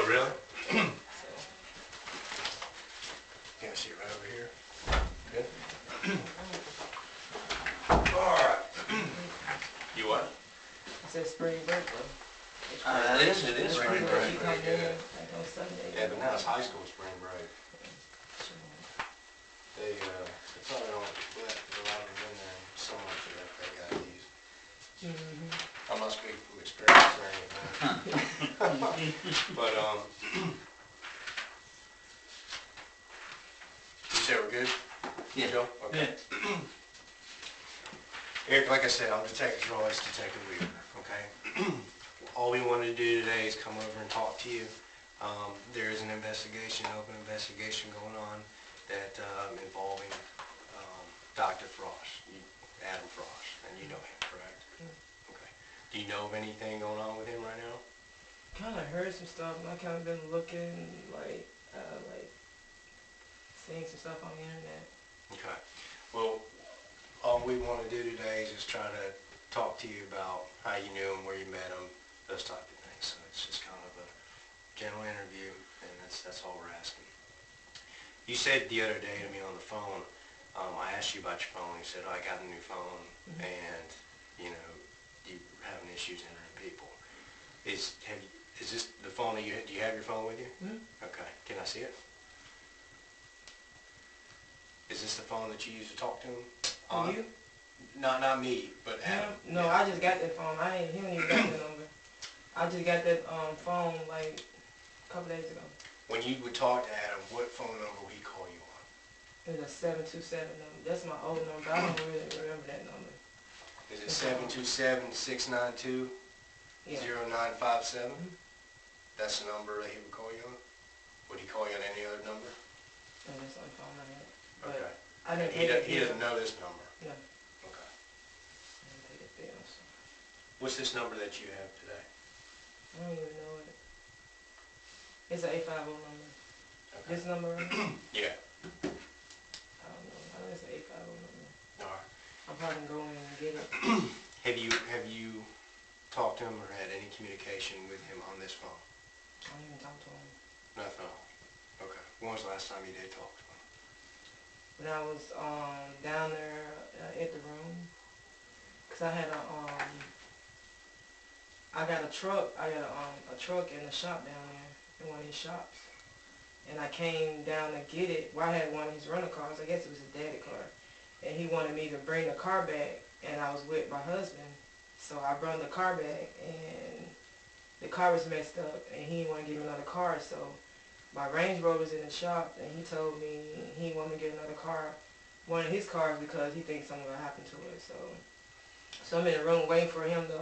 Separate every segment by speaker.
Speaker 1: Oh, really?
Speaker 2: So,
Speaker 1: Can I see right over here? Good. All right. You what?
Speaker 2: I said spring break, bro.
Speaker 1: It is spring
Speaker 2: People
Speaker 1: break.
Speaker 2: keep coming in like on Sunday.
Speaker 1: Yeah, but now it's high school spring break.
Speaker 2: Sure.
Speaker 1: They probably don't let a lot of them in there so much that they got these. I must speak from experience or anything. But, you say we're good?
Speaker 3: Yeah.
Speaker 1: Joe? Okay. Eric, like I said, I'm Detective Royce, Detective Weaver, okay? All we wanted to do today is come over and talk to you. There is an investigation, open investigation going on that involving Dr. Frost, Adam Frost, and you know him, correct? Okay. Do you know of anything going on with him right now?
Speaker 2: Kind of heard some stuff, and I kind of been looking, like seeing some stuff on the internet.
Speaker 1: Okay. Well, all we want to do today is just try to talk to you about how you knew him, where you met him, those type of things. So it's just kind of a general interview, and that's all we're asking. You said the other day to me on the phone, I asked you about your phone. You said, oh, I got a new phone, and, you know, you're having issues entering people. Is this the phone that do you have your phone with you? Okay. Can I see it? Is this the phone that you use to talk to him on?
Speaker 2: You?
Speaker 1: Not me, but Adam.
Speaker 2: No,
Speaker 1: Yeah.
Speaker 2: I just got that phone. He don't even got that number. I just got that phone like a couple days ago.
Speaker 1: When you would talk to Adam, what phone number would he call you on?
Speaker 2: It was a 727 number. That's my old number. I don't really remember that number.
Speaker 1: Is it 727-692-0957?
Speaker 2: Yeah.
Speaker 1: That's the number that he would call you on? Would he call you on any other number?
Speaker 2: And that's the only phone I had. But
Speaker 1: Okay.
Speaker 2: I didn't
Speaker 1: He doesn't know this number?
Speaker 2: No.
Speaker 1: Okay.
Speaker 2: I didn't pay the bill, so.
Speaker 1: What's this number that you have today?
Speaker 2: I don't even know it. It's an 850 number.
Speaker 1: Okay.
Speaker 2: This number right here?
Speaker 1: Yeah.
Speaker 2: I don't know. I think it's an 850 number.
Speaker 1: All right.
Speaker 2: I'm probably gonna go in and get it.
Speaker 1: Have you talked to him or had any communication with him on this phone?
Speaker 2: I don't even talk to him.
Speaker 1: Nothing at all? Okay. When was the last time you did talk to him?
Speaker 2: When I was down there at the room, cause I had I got a truck. I got a truck in the shop down there, in one of his shops, and I came down to get it. Well, I had one of his rental cars. I guess it was his daddy car, and he wanted me to bring the car back, and I was with my husband, so I brought the car back, and the car was messed up, and he didn't want to give me another car, so. My Range Rover's in the shop, and he told me he wanted me to get another car, one of his cars, because he thinks something will happen to it. So I'm in the room waiting for him to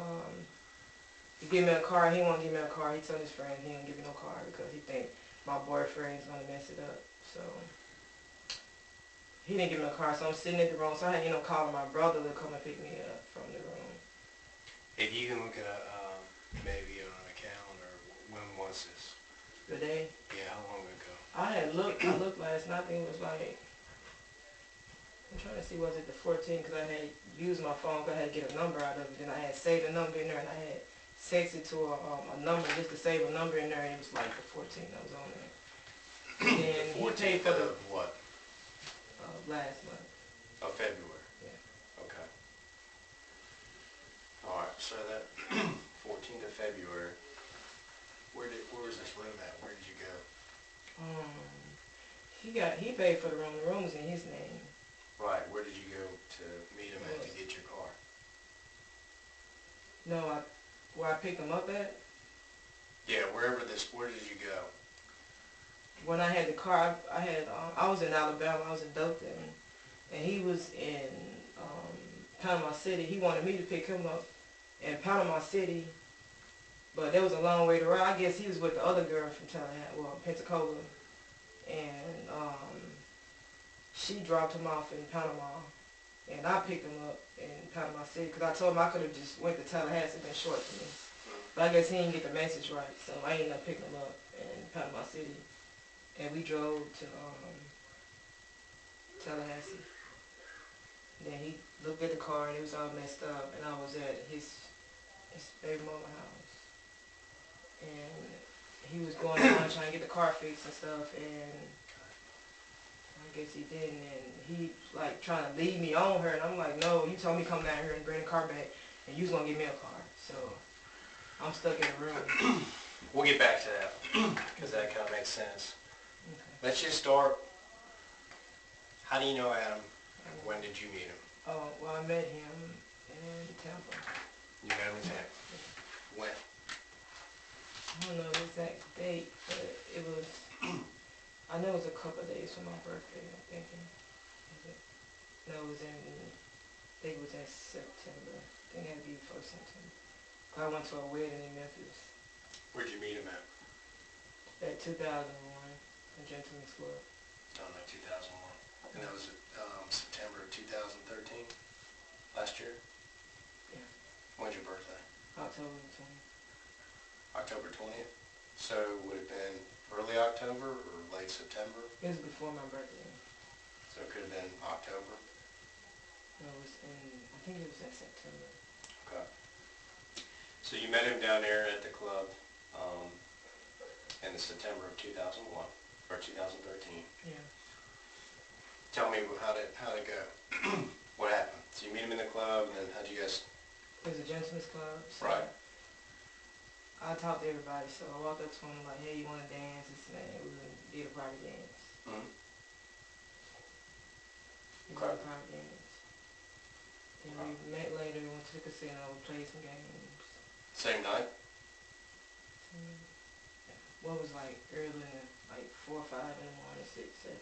Speaker 2: give me a car. He won't give me a car. He told his friend he don't give me no car because he think my boyfriend's gonna mess it up. So he didn't give me a car. So I'm sitting at the room. So I had calling my brother to come and pick me up from the room.
Speaker 1: If you can look at maybe on a calendar, when was this?
Speaker 2: The day.
Speaker 1: Yeah, how long ago?
Speaker 2: I looked last night. I think it was like, I'm trying to see, was it the 14th? Because I had used my phone, because I had to get a number out of it. Then I had saved a number in there, and I had texted to a number just to save a number in there, and it was like the 14th that was on there. And
Speaker 1: The
Speaker 2: he
Speaker 1: 14th
Speaker 2: paid for the
Speaker 1: of what?
Speaker 2: last month.
Speaker 1: Of February?
Speaker 2: Yeah.
Speaker 1: Okay. All right, so that 14th of February, where was this room at? Where did you go?
Speaker 2: He paid for the room. The room was in his name.
Speaker 1: Right, where did you go to meet him at to get your car?
Speaker 2: No, where I picked him up at?
Speaker 1: Yeah, where did you go?
Speaker 2: When I had the car, I was in Alabama. I was in Dothan, and he was in Panama City. He wanted me to pick him up in Panama City, but there was a long way to ride. I guess he was with the other girl from Pensacola, and she dropped him off in Panama, and I picked him up in Panama City because I told him I could have just went to Tallahassee. It been short to me, but I guess he didn't get the message right, so I ended up picking him up in Panama City, and we drove to Tallahassee. Then he looked at the car and it was all messed up, and I was at his baby mama house, and he was going around trying to get the car fixed and stuff, and I guess he didn't, and he like trying to lead me on her, and I'm like, no, you told me come down here and bring the car back, and you was gonna give me a car, so I'm stuck in the room.
Speaker 1: We'll get back to that, because that kind of makes sense.
Speaker 2: Okay.
Speaker 1: Let's just start. How do you know Adam? And when did you meet him?
Speaker 2: Oh, well, I met him in Tampa.
Speaker 1: You met him in Tampa. When?
Speaker 2: I don't know the exact date, but it was, I know it was a couple of days for my birthday, I'm thinking. No, it was in, I think it was in September. I think it had to be before September. I went to a wedding in Memphis.
Speaker 1: Where'd you meet him at?
Speaker 2: At 2001, a Gentleman's Club.
Speaker 1: Done like 2001. And that was September of 2013? Last year?
Speaker 2: Yeah.
Speaker 1: When's your birthday?
Speaker 2: October 20th.
Speaker 1: October 20th? So would it have been early October or late September?
Speaker 2: It was before my birthday.
Speaker 1: So it could have been October?
Speaker 2: No, it was in, I think it was in September.
Speaker 1: Okay. So you met him down there at the club in the September of 2001, or 2013.
Speaker 2: Yeah.
Speaker 1: Tell me how'd it go? What happened? So you meet him in the club, and then how'd you guys...
Speaker 2: It was a Gentleman's Club. So
Speaker 1: Right.
Speaker 2: I talked to everybody, so I walked up to him like, hey, you want to dance? This and that. We did a private dance.
Speaker 1: Mm-hmm.
Speaker 2: We did a private dance. Then we met later, went to the casino, played some games.
Speaker 1: Same night?
Speaker 2: What was like early in the, like 4 or 5 in the morning, 6, 7.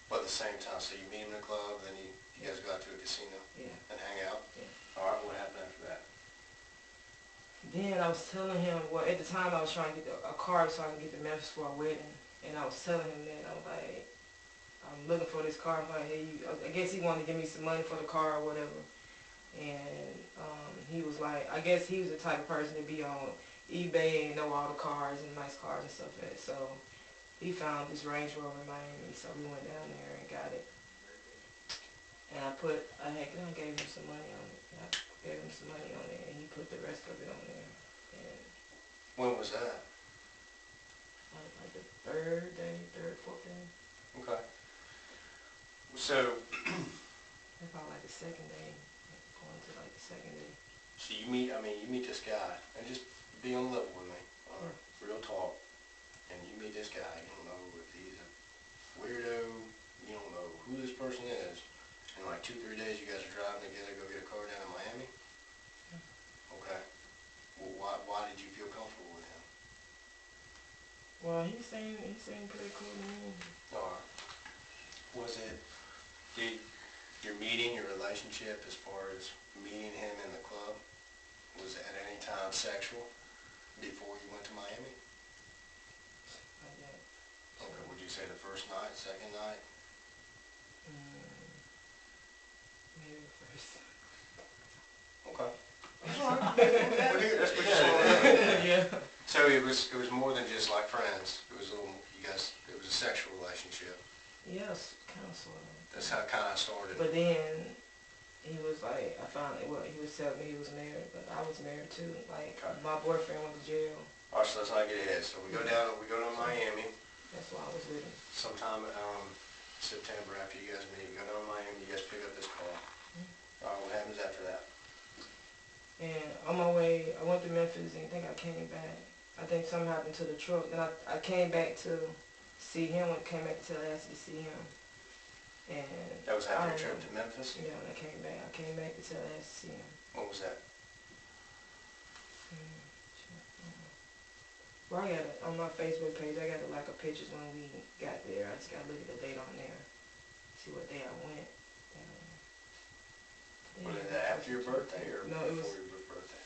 Speaker 1: But at the same time, so you meet him in the club, then you guys go out to a casino
Speaker 2: Yeah.
Speaker 1: and hang out?
Speaker 2: Yeah.
Speaker 1: All right, what happened after that?
Speaker 2: Then I was telling him, well, at the time I was trying to get a car so I can get to Memphis for a wedding. And I was telling him that, I was like, I'm looking for this car. I'm like, hey, I guess he wanted to give me some money for the car or whatever. And he was like, I guess he was the type of person to be on eBay and know all the cars and nice cars and stuff like that. So he found this Range Rover in Miami, so we went down there and got it. And I gave him some money on it. I gave him some money on it, and he put the rest of it on there. And
Speaker 1: When was that?
Speaker 2: like the third, 4th day.
Speaker 1: Okay. So,
Speaker 2: About like the second day, going to like the second day.
Speaker 1: so you meet this guy, and just be on level with me, real talk, and you meet this guy, you don't know if he's a weirdo, you don't know who this person is, and like 2-3 days you guys are driving together, go get a car down in Miami? Okay. Well, why did you feel comfortable with him?
Speaker 2: Well, he seemed pretty cool to me.
Speaker 1: Or was it, did your meeting, your relationship as far as meeting him in the club, was it at any time sexual before you went to Miami?
Speaker 2: Like that.
Speaker 1: Okay, would you say the first night, second night?
Speaker 2: Maybe the first.
Speaker 1: Okay. That's all right. That's what you said.
Speaker 2: Yeah.
Speaker 1: So it was more than just like friends. It was it was a sexual relationship.
Speaker 2: Yes, kind of, sort of.
Speaker 1: That's how it kind of started.
Speaker 2: But then he was like, he was telling me he was married, but I was married too. Like,
Speaker 1: Okay.
Speaker 2: my boyfriend went to jail.
Speaker 1: All right, so let's not get ahead. So we go to Miami
Speaker 2: That's why I was with him.
Speaker 1: sometime September after you guys meet. You go down to Miami, you guys pick up this car. All right, what happens after that?
Speaker 2: And on my way, I went to Memphis and I think I came back. I think something happened to the truck. Then I came back to see him, came back to Tallahassee to see him. And
Speaker 1: That was after your trip to Memphis?
Speaker 2: Yeah, when I came back to Tallahassee to see him.
Speaker 1: What was that?
Speaker 2: Well, I got it on my Facebook page. I got a like of pictures when we got there. I just got to look at the date on there, see what day I went.
Speaker 1: Was it after your birthday or
Speaker 2: No,
Speaker 1: before
Speaker 2: it was
Speaker 1: your birthday?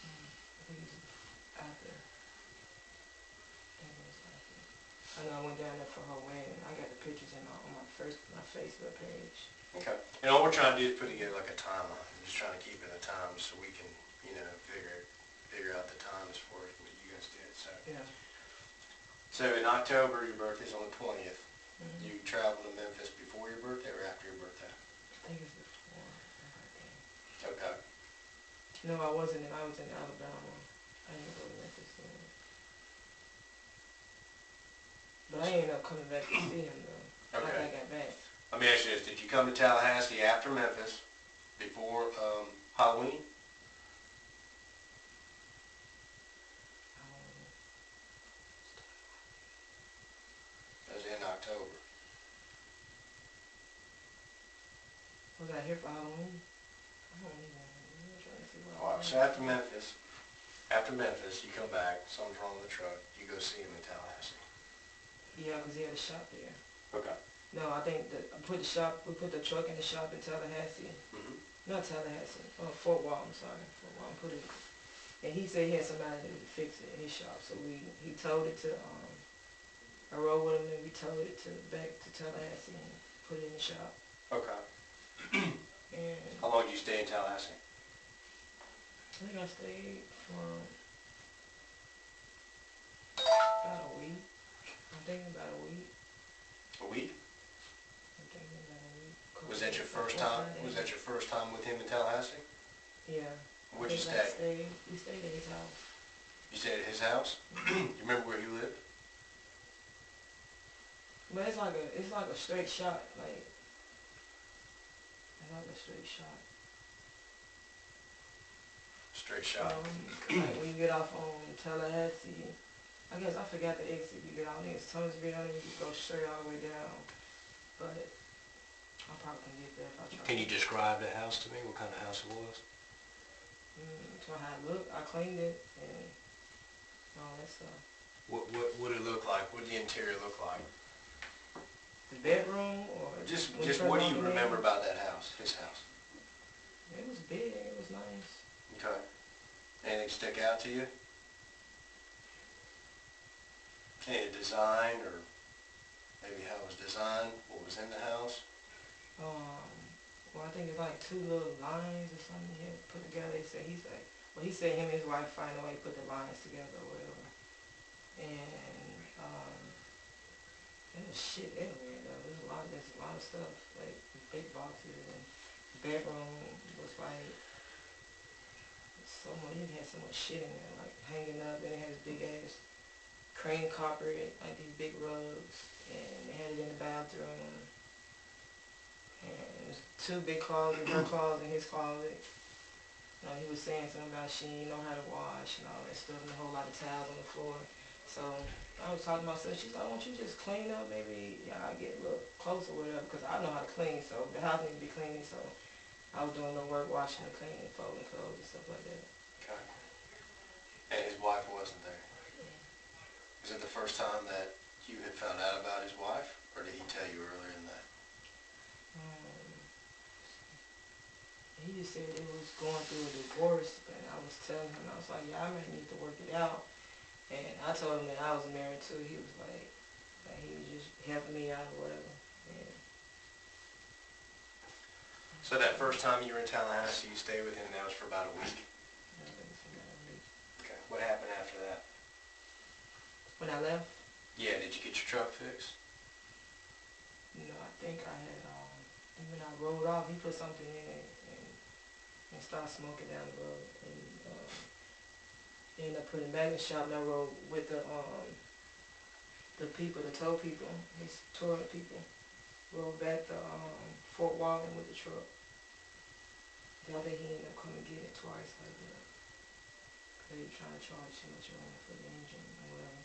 Speaker 2: I think it was after. I know I went down there for her wedding. I got the pictures on my Facebook page.
Speaker 1: Okay. And all we're trying to do is put together like a timeline. We're just trying to keep it a time so we can, figure out the time as far as what you guys did. So.
Speaker 2: Yeah.
Speaker 1: So in October, your birthday's on the 20th.
Speaker 2: Mm-hmm.
Speaker 1: You traveled to Memphis before your birthday or after your birthday?
Speaker 2: I think it was before my birthday.
Speaker 1: Okay.
Speaker 2: No, I wasn't. I was in Alabama. I I didn't go to Memphis then. But I ended up coming back to see him though. After
Speaker 1: Okay.
Speaker 2: I got back.
Speaker 1: Let me ask you this, did you come to Tallahassee after Memphis, before Halloween?
Speaker 2: Um,
Speaker 1: That was in October.
Speaker 2: was I here for Halloween? I don't even know. I'm trying to see what
Speaker 1: All right, so after Memphis, you come back, something's wrong with the truck, you go see him in Tallahassee.
Speaker 2: Yeah, because he had a shop there.
Speaker 1: Okay.
Speaker 2: No, I think that we put the truck in the shop in Tallahassee.
Speaker 1: Mm-hmm.
Speaker 2: Not Tallahassee, Fort Walton, sorry. Fort Walton, put it, and he said he had somebody that would fix it in his shop. So he towed it to, I rode with him and we towed it back to Tallahassee and put it in the shop.
Speaker 1: Okay.
Speaker 2: And
Speaker 1: How long did you stay in Tallahassee?
Speaker 2: I think I stayed for about a week. I'm thinking about a week.
Speaker 1: A week?
Speaker 2: I'm thinking about a week.
Speaker 1: Was that your first time? Was that your first time with him in Tallahassee?
Speaker 2: Yeah.
Speaker 1: Where'd you stay?
Speaker 2: We stayed at his house.
Speaker 1: You stayed at his house? You remember where he lived?
Speaker 2: But it's like a straight shot, like it's like a straight shot.
Speaker 1: Straight shot.
Speaker 2: Like when you get off on Tallahassee, I guess I forgot the exit you get out. I think it's Thomasville, and you go straight all the way down. But I probably can get there if I try.
Speaker 1: Can you describe that house to me? What kind of house it was?
Speaker 2: So how it looked, I cleaned it and all that stuff.
Speaker 1: What did it look like? What did the interior look like?
Speaker 2: The bedroom or
Speaker 1: Just
Speaker 2: when you first
Speaker 1: what do you
Speaker 2: walk in
Speaker 1: remember
Speaker 2: there,
Speaker 1: about that house, his house?
Speaker 2: it was big, it was nice.
Speaker 1: Okay. Anything stick out to you? Any design or maybe how it was designed, what was in the house?
Speaker 2: Well, I think it's like two little lines or something he had put together. He said he said him and his wife find a way to put the lines together or whatever. And there was shit everywhere though. There's a lot of stuff, like big boxes, and the bedroom was like it had so much shit in there, like hanging up, and it has big ass cream carpet, like these big rugs, and they had it in the bathroom. And it was two big closets, her closet and his closet. You know, he was saying something about she didn't know how to wash and all that stuff, and a whole lot of towels on the floor. So I was talking to myself, she's like, why don't you just clean up, maybe y'all get a little close or whatever, because I know how to clean, so the house needs to be clean, so I was doing the work, washing and cleaning, folding clothes and stuff like that.
Speaker 1: Okay. And his wife wasn't there. Was it the first time that you had found out about his wife, or did he tell you earlier than that?
Speaker 2: He just said it was going through a divorce, and I was telling him, I was like, yeah, I may need to work it out. And I told him that I was married too. He was like he was just helping me out or whatever. And
Speaker 1: So that first time you were in Tallahassee, you stayed with him, that was for about a week?
Speaker 2: I think it's about a week.
Speaker 1: Okay. What happened after that?
Speaker 2: When I left,
Speaker 1: Yeah, did you get your truck fixed?
Speaker 2: I think I had, when I rolled off, he put something in it and started smoking down the road. And ended up putting it back in the shop, and I rode with the tow people, his tour people, rode back to Fort Walton with the truck. Then I think he ended up coming and getting it twice like that. They were trying to charge too much money for the engine or whatever.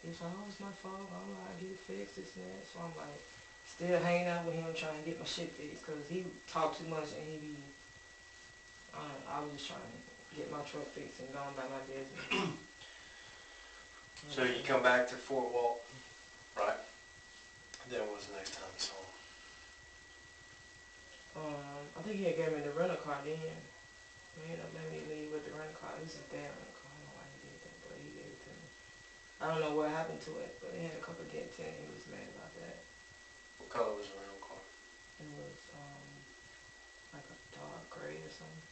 Speaker 2: He was like, oh, it's my fault. I'm like, I get it fixed, this and that. So I'm like, still hanging out with him trying to get my shit fixed because he talked too much and I was just trying to get my truck fixed and go on about my business.
Speaker 1: So you come back to Fort Walton, right? Then what was the next time you saw him?
Speaker 2: I think he had gave me the rental car then. He ended up letting me leave with the rental car. It was his dad rental car. I don't know why he did that, but he gave it to me. I don't know what happened to it, but it had a couple of dents in it. He was mad about that.
Speaker 1: What color was the rental car?
Speaker 2: It was like a dark gray or something.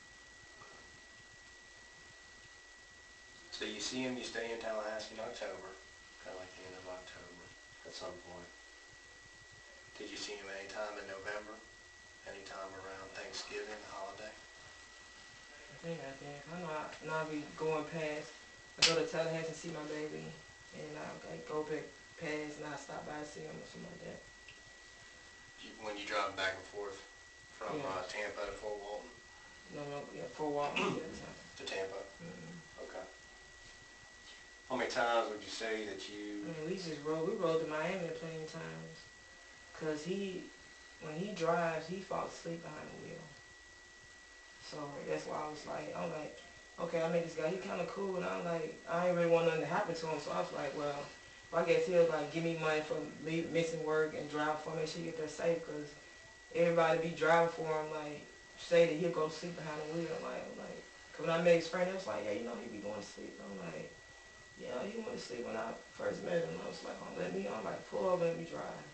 Speaker 1: So you see him, you stay in Tallahassee in October, kind of like the end of October at some point. Did you see him any time in November? Any time around Thanksgiving, the holiday?
Speaker 2: I think I did. I know I be going past. I go to Tallahassee and see my baby, and I go back past and I stop by and see him or something like that.
Speaker 1: When you drive back and forth from
Speaker 2: Yeah.
Speaker 1: Tampa to Fort Walton
Speaker 2: No, yeah, for a while. Yeah,
Speaker 1: to Tampa?
Speaker 2: mm-hmm.
Speaker 1: Okay. How many times would you say that you...
Speaker 2: I mean, we rode to Miami plenty of times. Cause when he drives, he falls asleep behind the wheel. So that's why I'm like, okay, I met this guy, he kinda cool, and I'm like, I ain't really want nothing to happen to him, so I was like, well, I guess he'll like give me money for missing work and drive for me, make sure he get there safe, cause everybody be driving for him, like, say that he'll go to sleep behind the wheel, cause when I met his friend, it was like, yeah, you know, he be going to sleep. I'm like, yeah, he went to sleep when I first met him. I was like, oh, I'm like, pull over and let me drive.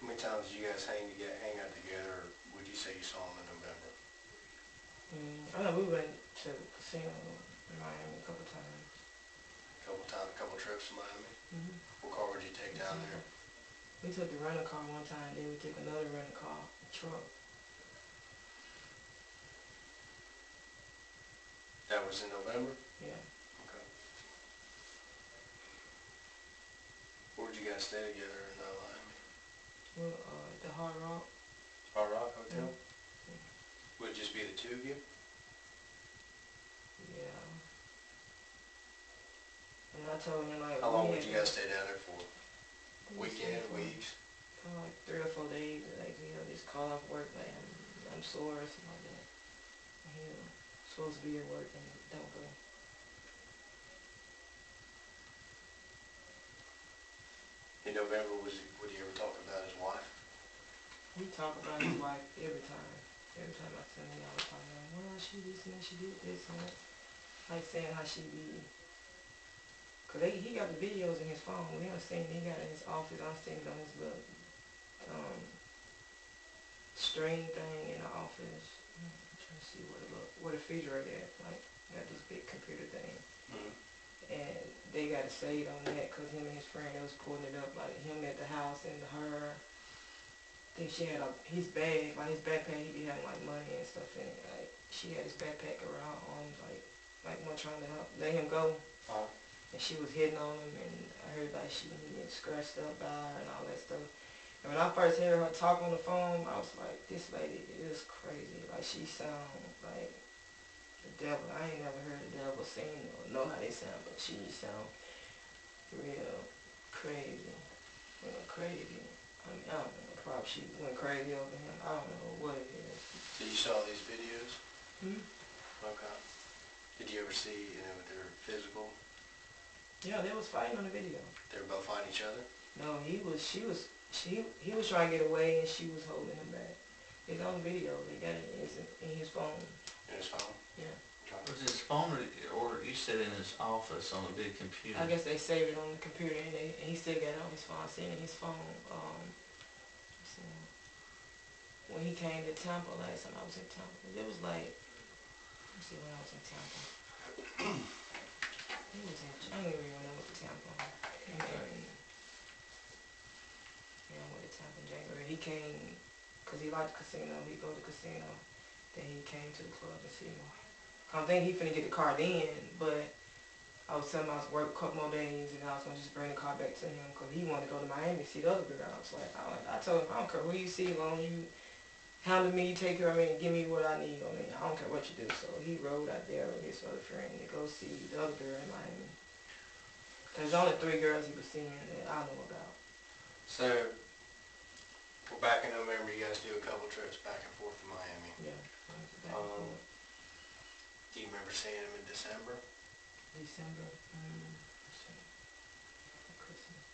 Speaker 1: How many times did you guys hang out together, or would you say you saw him in November?
Speaker 2: I know we went to the casino in Miami a couple times.
Speaker 1: A couple trips to Miami?
Speaker 2: Mm-hmm.
Speaker 1: What car would you take down there?
Speaker 2: We took the rental car one time, then we took another rental car, a truck.
Speaker 1: That was in November?
Speaker 2: Yeah.
Speaker 1: Okay. Where would you guys stay together in Miami?
Speaker 2: Well, the Hard Rock.
Speaker 1: Hard Rock Hotel?
Speaker 2: Mm-hmm.
Speaker 1: Would it just be the two of you?
Speaker 2: Yeah. And I told him, like,
Speaker 1: How long would you guys stay down there for? Weekend, weeks?
Speaker 2: Like 3 or 4 days. Like, just call off work, like, I'm sore or something like that. And he was supposed to be at work and don't go.
Speaker 1: In November, would he ever talk about his wife?
Speaker 2: He talk about his wife every time. Every time I tell him, he always talking about, well, she this and that, she did this and that. Like saying how she be. Cause he got the videos in his phone. We haven't seen it. He got it in his office. I've seen it on his little string thing in the office. I'm trying to see what the refrigerator at. Like, got this big computer thing.
Speaker 1: Mm-hmm.
Speaker 2: And they got it saved on that because him and his friend, they was pulling it up, like him at the house and her. I think she had his bag, like his backpack, he be having like money and stuff in it. Like, she had his backpack around on, like one trying to let him go. And she was hitting on him, and I heard like she getting scratched up by her and all that stuff. And when I first heard her talk on the phone, I was like, this lady is crazy. Like, she sound like the devil. I ain't never heard the devil sing or know how they sound, but she sound real crazy. Crazy. I mean, I don't know. Probably she went crazy over him. I don't know what it is.
Speaker 1: So you saw these videos?
Speaker 2: Hmm?
Speaker 1: Okay. Did you ever see their physical?
Speaker 2: Yeah, they was fighting on the video.
Speaker 1: They were both fighting each other?
Speaker 2: No, he was trying to get away and she was holding him back. It's on video. They got it in his phone.
Speaker 1: In his phone?
Speaker 2: Yeah.
Speaker 1: Okay.
Speaker 3: Was his phone or you said in his office on a big computer?
Speaker 2: I guess they saved it on the computer and he still got it on his phone. I seen it in his phone. When he came to Tampa last time I was in Tampa. It was like, let me see when I was in Tampa. It was in January when I went to Tampa. Yeah, I went to Tampa in January. He came, because he liked the casino. He go to the casino. Then he came to the club and see me. I don't think he finna get the car then, but I was telling him I was working a couple more days and I was going to just bring the car back to him because he wanted to go to Miami to see the other girl. I told him, I don't care who you see, as long as you handle me, take care of me, and give me what I need. I mean, I don't care what you do. So he rode out there with his other friend to go see the other girl in Miami. There's only 3 girls he was seeing that I know about.
Speaker 1: So, well, back in November, you guys do a couple trips back and forth to Miami.
Speaker 2: Yeah. Back and forth.
Speaker 1: Do you remember seeing him in December?
Speaker 2: December. Christmas.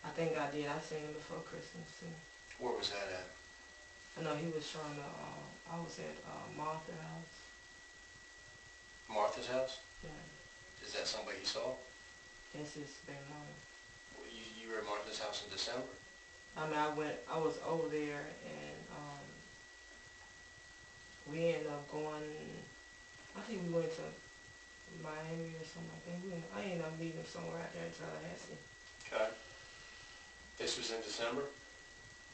Speaker 2: I think I did. I seen him before Christmas too.
Speaker 1: Where was that at?
Speaker 2: I know he was trying to. I was at Martha's house.
Speaker 1: Martha's house?
Speaker 2: Yeah.
Speaker 1: Is that somebody you saw?
Speaker 2: That's his baby mama.
Speaker 1: Well, you were at Martha's house in December?
Speaker 2: I mean, I was over there and we ended up going. I think we went to Miami or something. I ended up meeting him somewhere out there in Tallahassee.
Speaker 1: Okay. This was in December?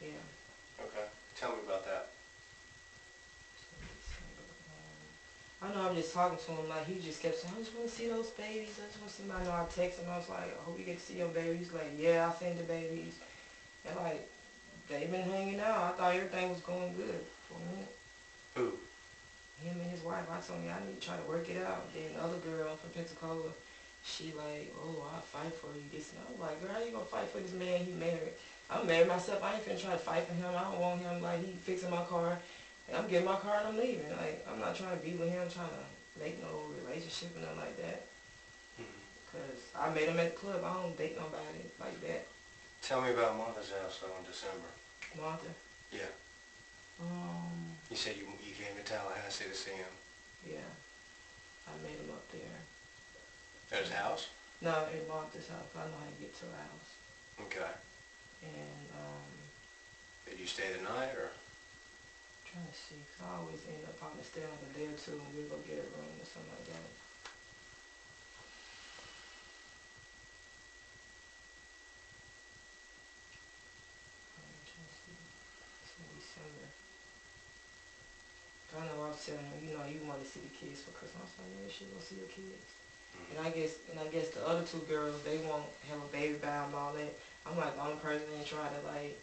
Speaker 2: Yeah.
Speaker 1: Okay. Tell me about that.
Speaker 2: I know I was just talking to him, like, he just kept saying, I just want to see those babies. I just want to see my, I know I text him, I was like, I hope you get to see your babies. He's like, yeah, I seen the babies. And like, they been hanging out. I thought everything was going good for a minute.
Speaker 1: Who?
Speaker 2: Him and his wife, I told me I need to try to work it out. Then the other girl from Pensacola, she like, oh, I'll fight for you. This and I was like, girl, how you gonna fight for this man? He married. I'm married myself. I ain't finna try to fight for him. I don't want him like he fixing my car. And I'm getting my car and I'm leaving. Like, I'm not trying to be with him, trying to make no relationship or nothing like that. Cause I met him at the club. I don't date nobody like that.
Speaker 1: Tell me about Martha's house though in December.
Speaker 2: Martha.
Speaker 1: Yeah. You said you came to Tallahassee to see him.
Speaker 2: Yeah. I met him up there.
Speaker 1: At his house?
Speaker 2: No, in Martha's house. I know how to get to her house.
Speaker 1: Okay.
Speaker 2: And
Speaker 1: Did you stay the night or?
Speaker 2: trying to see, cause I always end up having to stay like a day or two and we'll go get a room or something like that. I'm trying to see. It's in December. I know I was telling him, you know, you want to see the kids for Christmas. I was like, yeah, you should go see your kids. And I guess the other two girls, they won't have a baby by them all that. I'm like the only person that try to like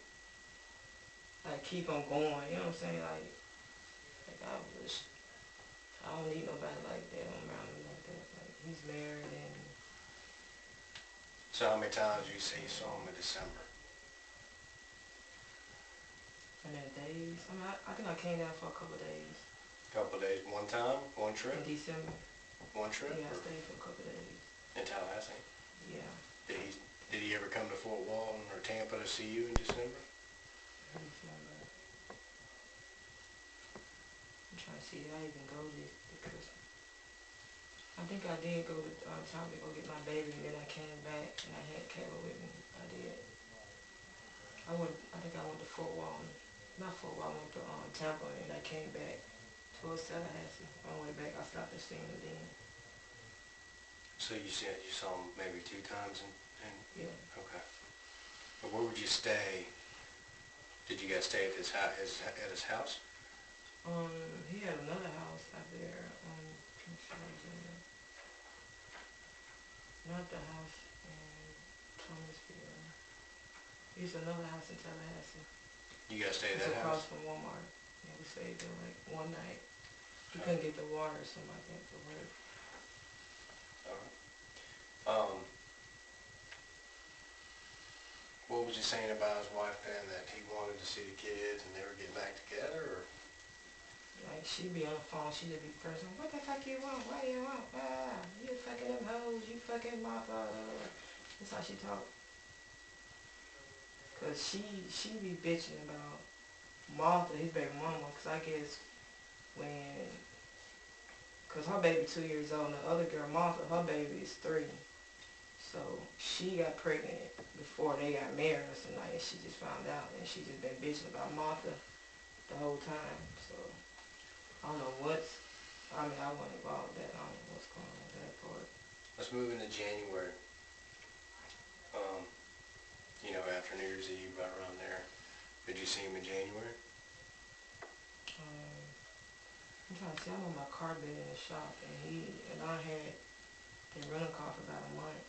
Speaker 2: keep them going. You know what I'm saying? Like I don't need nobody like that around me like that. Like he's married and
Speaker 1: So how many times did you say you saw him in December?
Speaker 2: then days. I mean, I think I came down for a couple of days
Speaker 1: Couple of days, one time, one trip,
Speaker 2: in December.
Speaker 1: one trip,
Speaker 2: Yeah, I
Speaker 1: or
Speaker 2: stayed for a couple of days.
Speaker 1: in Tallahassee?
Speaker 2: Yeah.
Speaker 1: Did he ever come to Fort Walton or Tampa to see you in December?
Speaker 2: December. I'm trying to see if I even go this Christmas. I think I did go to Tampa to go get my baby, and then I came back and I had Kayla with me. I did. I think I went to Fort Walton. Not Fort Walton, I went to Tampa, and I came back towards Tallahassee. On the way back, I stopped and seen him then.
Speaker 1: So you said you saw him maybe 2 times
Speaker 2: Yeah.
Speaker 1: okay. But where would you stay? Did you guys stay at at his house?
Speaker 2: He had another house out there. Not the house in Thomasville. He's another house in Tallahassee.
Speaker 1: You guys stayed
Speaker 2: It's
Speaker 1: at that
Speaker 2: across
Speaker 1: house?
Speaker 2: from Walmart. Yeah, we stayed there like one night. He couldn't get the water or something like that to work.
Speaker 1: All right. What was he saying about his wife then, that he wanted to see the kids and they were getting back together, or?
Speaker 2: Like, she'd be on the phone, she'd be first, what the fuck you want? What do you want? You fucking them hoes, you fucking mother. That's how she talk. Cause she be bitching about Martha, his baby mama, cause I guess cause her baby 2 years old and the other girl, Martha, her baby is 3. So she got pregnant before they got married or something like that. She just found out and she just been bitching about Martha the whole time. So I don't know I wasn't involved with that. I don't know what's going on with that part.
Speaker 1: Let's move into January. After New Year's Eve, right around there. Did you see him in January?
Speaker 2: I'm trying to see, I know my car been in the shop and I had been renting a car for about a month.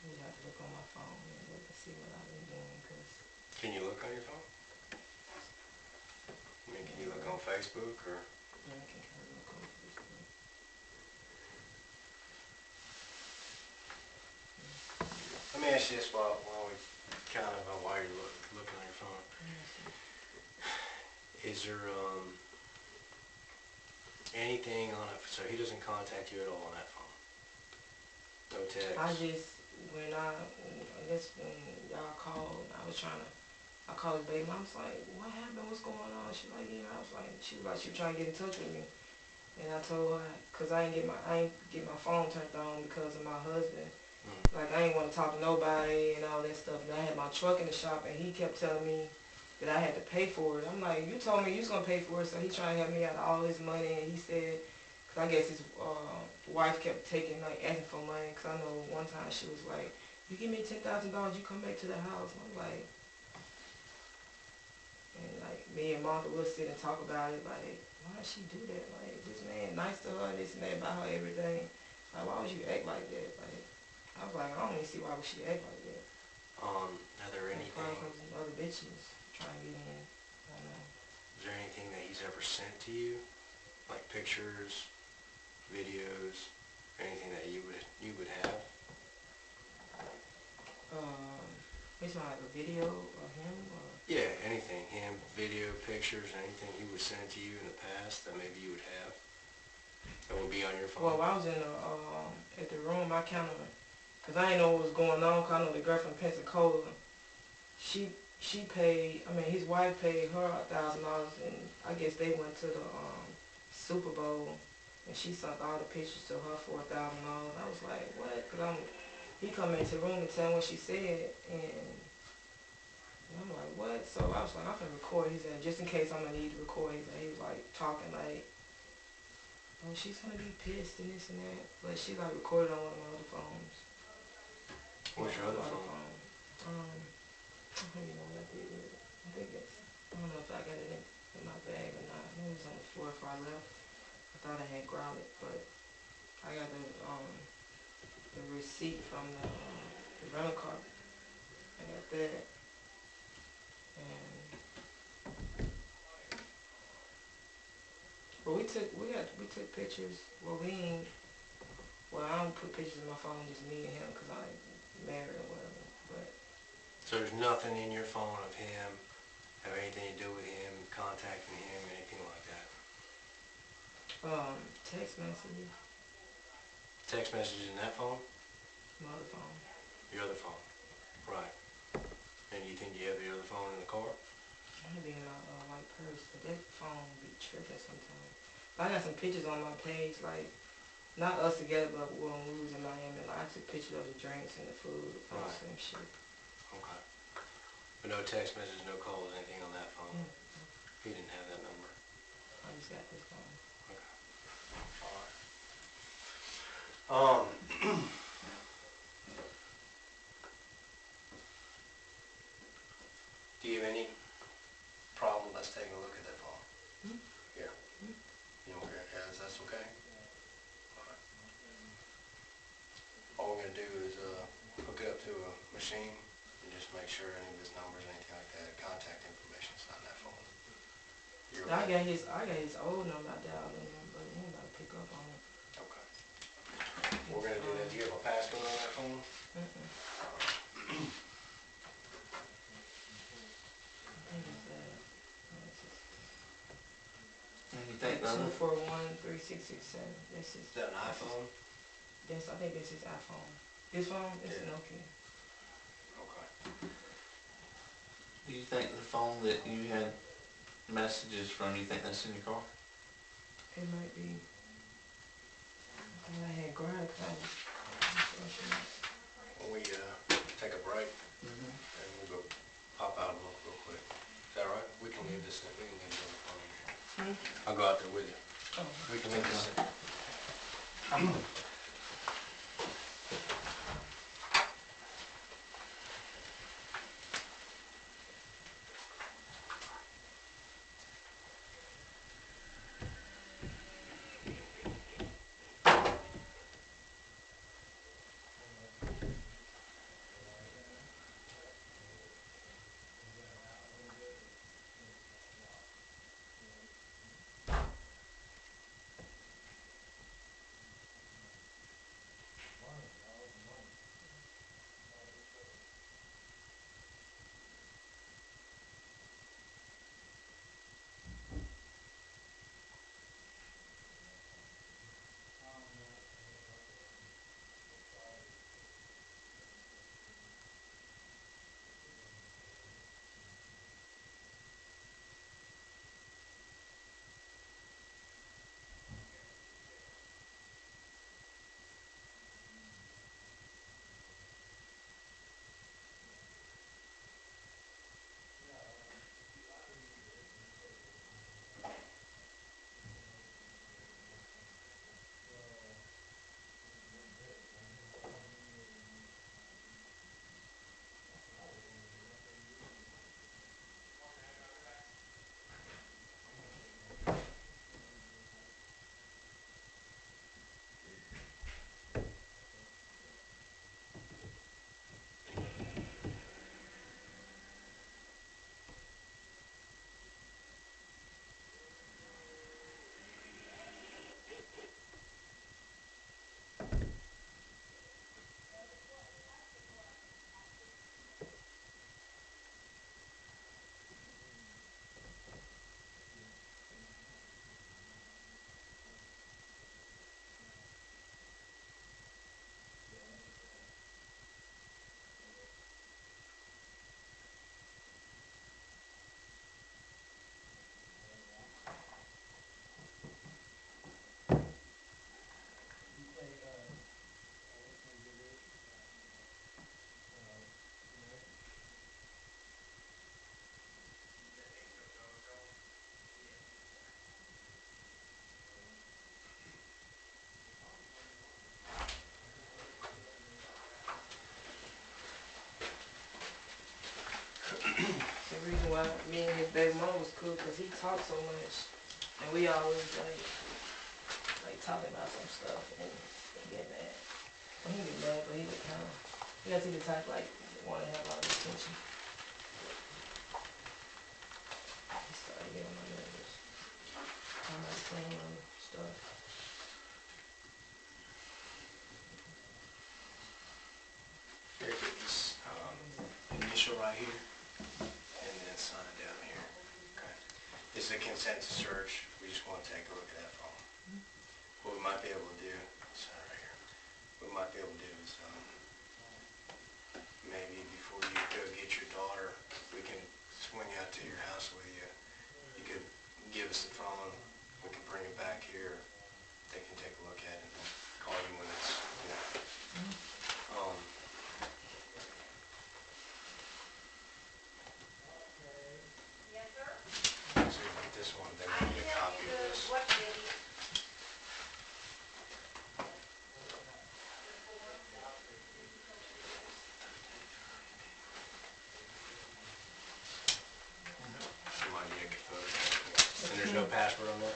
Speaker 2: You have to look on my phone and look and see what I've been doing, cause
Speaker 1: Can you look on your phone? Can you look on Facebook or?
Speaker 2: I can kind of look on Facebook.
Speaker 1: Let me ask you this while you're looking on your phone. Is there anything on it? So he doesn't contact you at all on that phone? No text?
Speaker 2: I guess when y'all called, I called his baby mom. I was like, what happened? What's going on? She was like, she was trying to get in touch with me. And I told her, cause I ain't get my phone turned on because of my husband. Like I ain't want to talk to nobody and all that stuff. And I had my truck in the shop and he kept telling me that I had to pay for it. I'm like, you told me you was gonna pay for it, so he trying to help me out of all his money. And he said, cause I guess his wife kept asking for money. Cause I know one time she was like, you give me $10,000, you come back to the house. And I'm like, me and Martha will sit and talk about it, like, why did she do that? Like, this man nice to her, this and that, buy her everything. Like, why would you act like that? Like, I was like, I don't even see why would she act like that.
Speaker 1: Are there
Speaker 2: Like,
Speaker 1: anything,
Speaker 2: probably because other bitches trying to get in. I don't know.
Speaker 1: is there anything that he's ever sent to you? Like pictures, videos, anything that you would have?
Speaker 2: Um, it's not like a video of him or.
Speaker 1: Yeah, anything. Him, video, pictures, anything he would send to you in the past that maybe you would have that would be on your phone?
Speaker 2: Well, while I was in the at the room, I kind of, cause I didn't know what was going on. Cause I know the girl from Pensacola, she paid. I mean, his wife paid her $1,000, and I guess they went to the Super Bowl, and she sent all the pictures to her for $1,000. I was like, what? Cause he come into the room and tell what she said, and I'm like, what? So I was like, I'm gonna record. He said, just in case I'm gonna need to record. He was like talking like, oh, she's gonna be pissed and this and that. But she like recorded on one of my other phones.
Speaker 1: What's your other phone?
Speaker 2: I don't even know what I did with it. I think it's, I don't know if I got it in my bag or not. I know it was on the floor before I left. I thought I had grabbed it, but I got the receipt from the rental car. I got that. And but we took pictures. Well, I don't put pictures in my phone, just me and him, cause I married or whatever. But
Speaker 1: So there's nothing in your phone of him, have anything to do with him, contacting him, anything like that?
Speaker 2: text messages,
Speaker 1: Text messages in that phone?
Speaker 2: my other phone.
Speaker 1: Your other phone? Right. And you think you have the other phone in the car?
Speaker 2: It'll be in my white purse, but that phone be tripping sometimes. I got some pictures on my page, like not us together, but when we was in Miami. Like I took pictures of the drinks and the food, all the
Speaker 1: Right.
Speaker 2: same shit.
Speaker 1: Okay. But no text messages, no calls, anything on that phone?
Speaker 2: Mm.
Speaker 1: He didn't have that number?
Speaker 2: I just got this phone.
Speaker 1: Okay. All right. Do you have any problem with us taking a look at that phone?
Speaker 2: Mm.
Speaker 1: Yeah.
Speaker 2: Mm.
Speaker 1: You know, that's okay? All right. All we're gonna do is hook it up to a machine and just make sure any of his numbers, anything like that, contact information's not in that phone. You're
Speaker 2: I
Speaker 1: okay?
Speaker 2: got his old number I dialed in there, but he ain't about to pick up on it.
Speaker 1: Okay. We're gonna do that. Do you have a passcode on that phone?
Speaker 2: Mm-mm. I think it's that.
Speaker 3: And you think the other,
Speaker 2: 241-3667. That's his.
Speaker 1: Is that an iPhone?
Speaker 2: I think that's his iPhone. This phone is
Speaker 1: Yeah.
Speaker 2: an Nokia.
Speaker 1: Okay.
Speaker 3: do you think the phone that you had messages from, you think that's in your car?
Speaker 2: It might be. I thought I had grabbed it.
Speaker 1: When we take a break
Speaker 3: Mm-hmm.
Speaker 1: and we'll go pop out and look real quick. Is that all right? We can leave this, we can leave it on the phone here. I'll go out there with you.
Speaker 2: Oh.
Speaker 1: We can leave this.
Speaker 2: The reason why me and his baby mom was cool, cause he talked so much, and we always like talking about some stuff, and he get mad. Well, he get mad, but he get kind of, he doesn't the type like want to have all the attention. He started getting on my nerves. I'm like playing on stuff.
Speaker 1: Here, get this initial right here, and then sign down here. Okay. This is a consensus search. We just want to take a look at that phone. What we might be able to do, sign right here. What we might be able to do is maybe before you go get your daughter, we can swing out to your house with you. You could give us the phone. We can bring it back here. They can take a look at it and call you when it's, you know. So you get this one, they want me a copy of this. You might need a photo. And there's no password on that?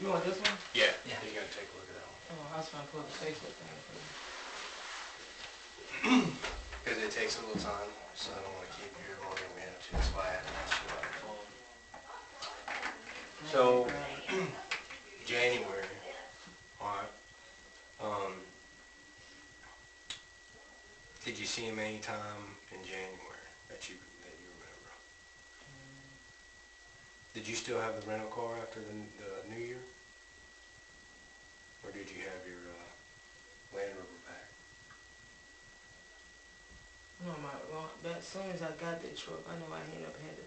Speaker 2: You want this one?
Speaker 1: Yeah. Yeah. You gotta take a look at that one.
Speaker 2: Oh, I was trying to pull up the Facebook thing for you.
Speaker 1: Because it takes a little time, so I don't want to keep you here longer than we have to. That's why I had to ask you about the phone. So, January, alright. Did you see him anytime in January that you remember? Did you still have the rental car after the New Year? Or did you have your Land Rover back?
Speaker 2: No, as soon as I got that truck, I know I ended up had to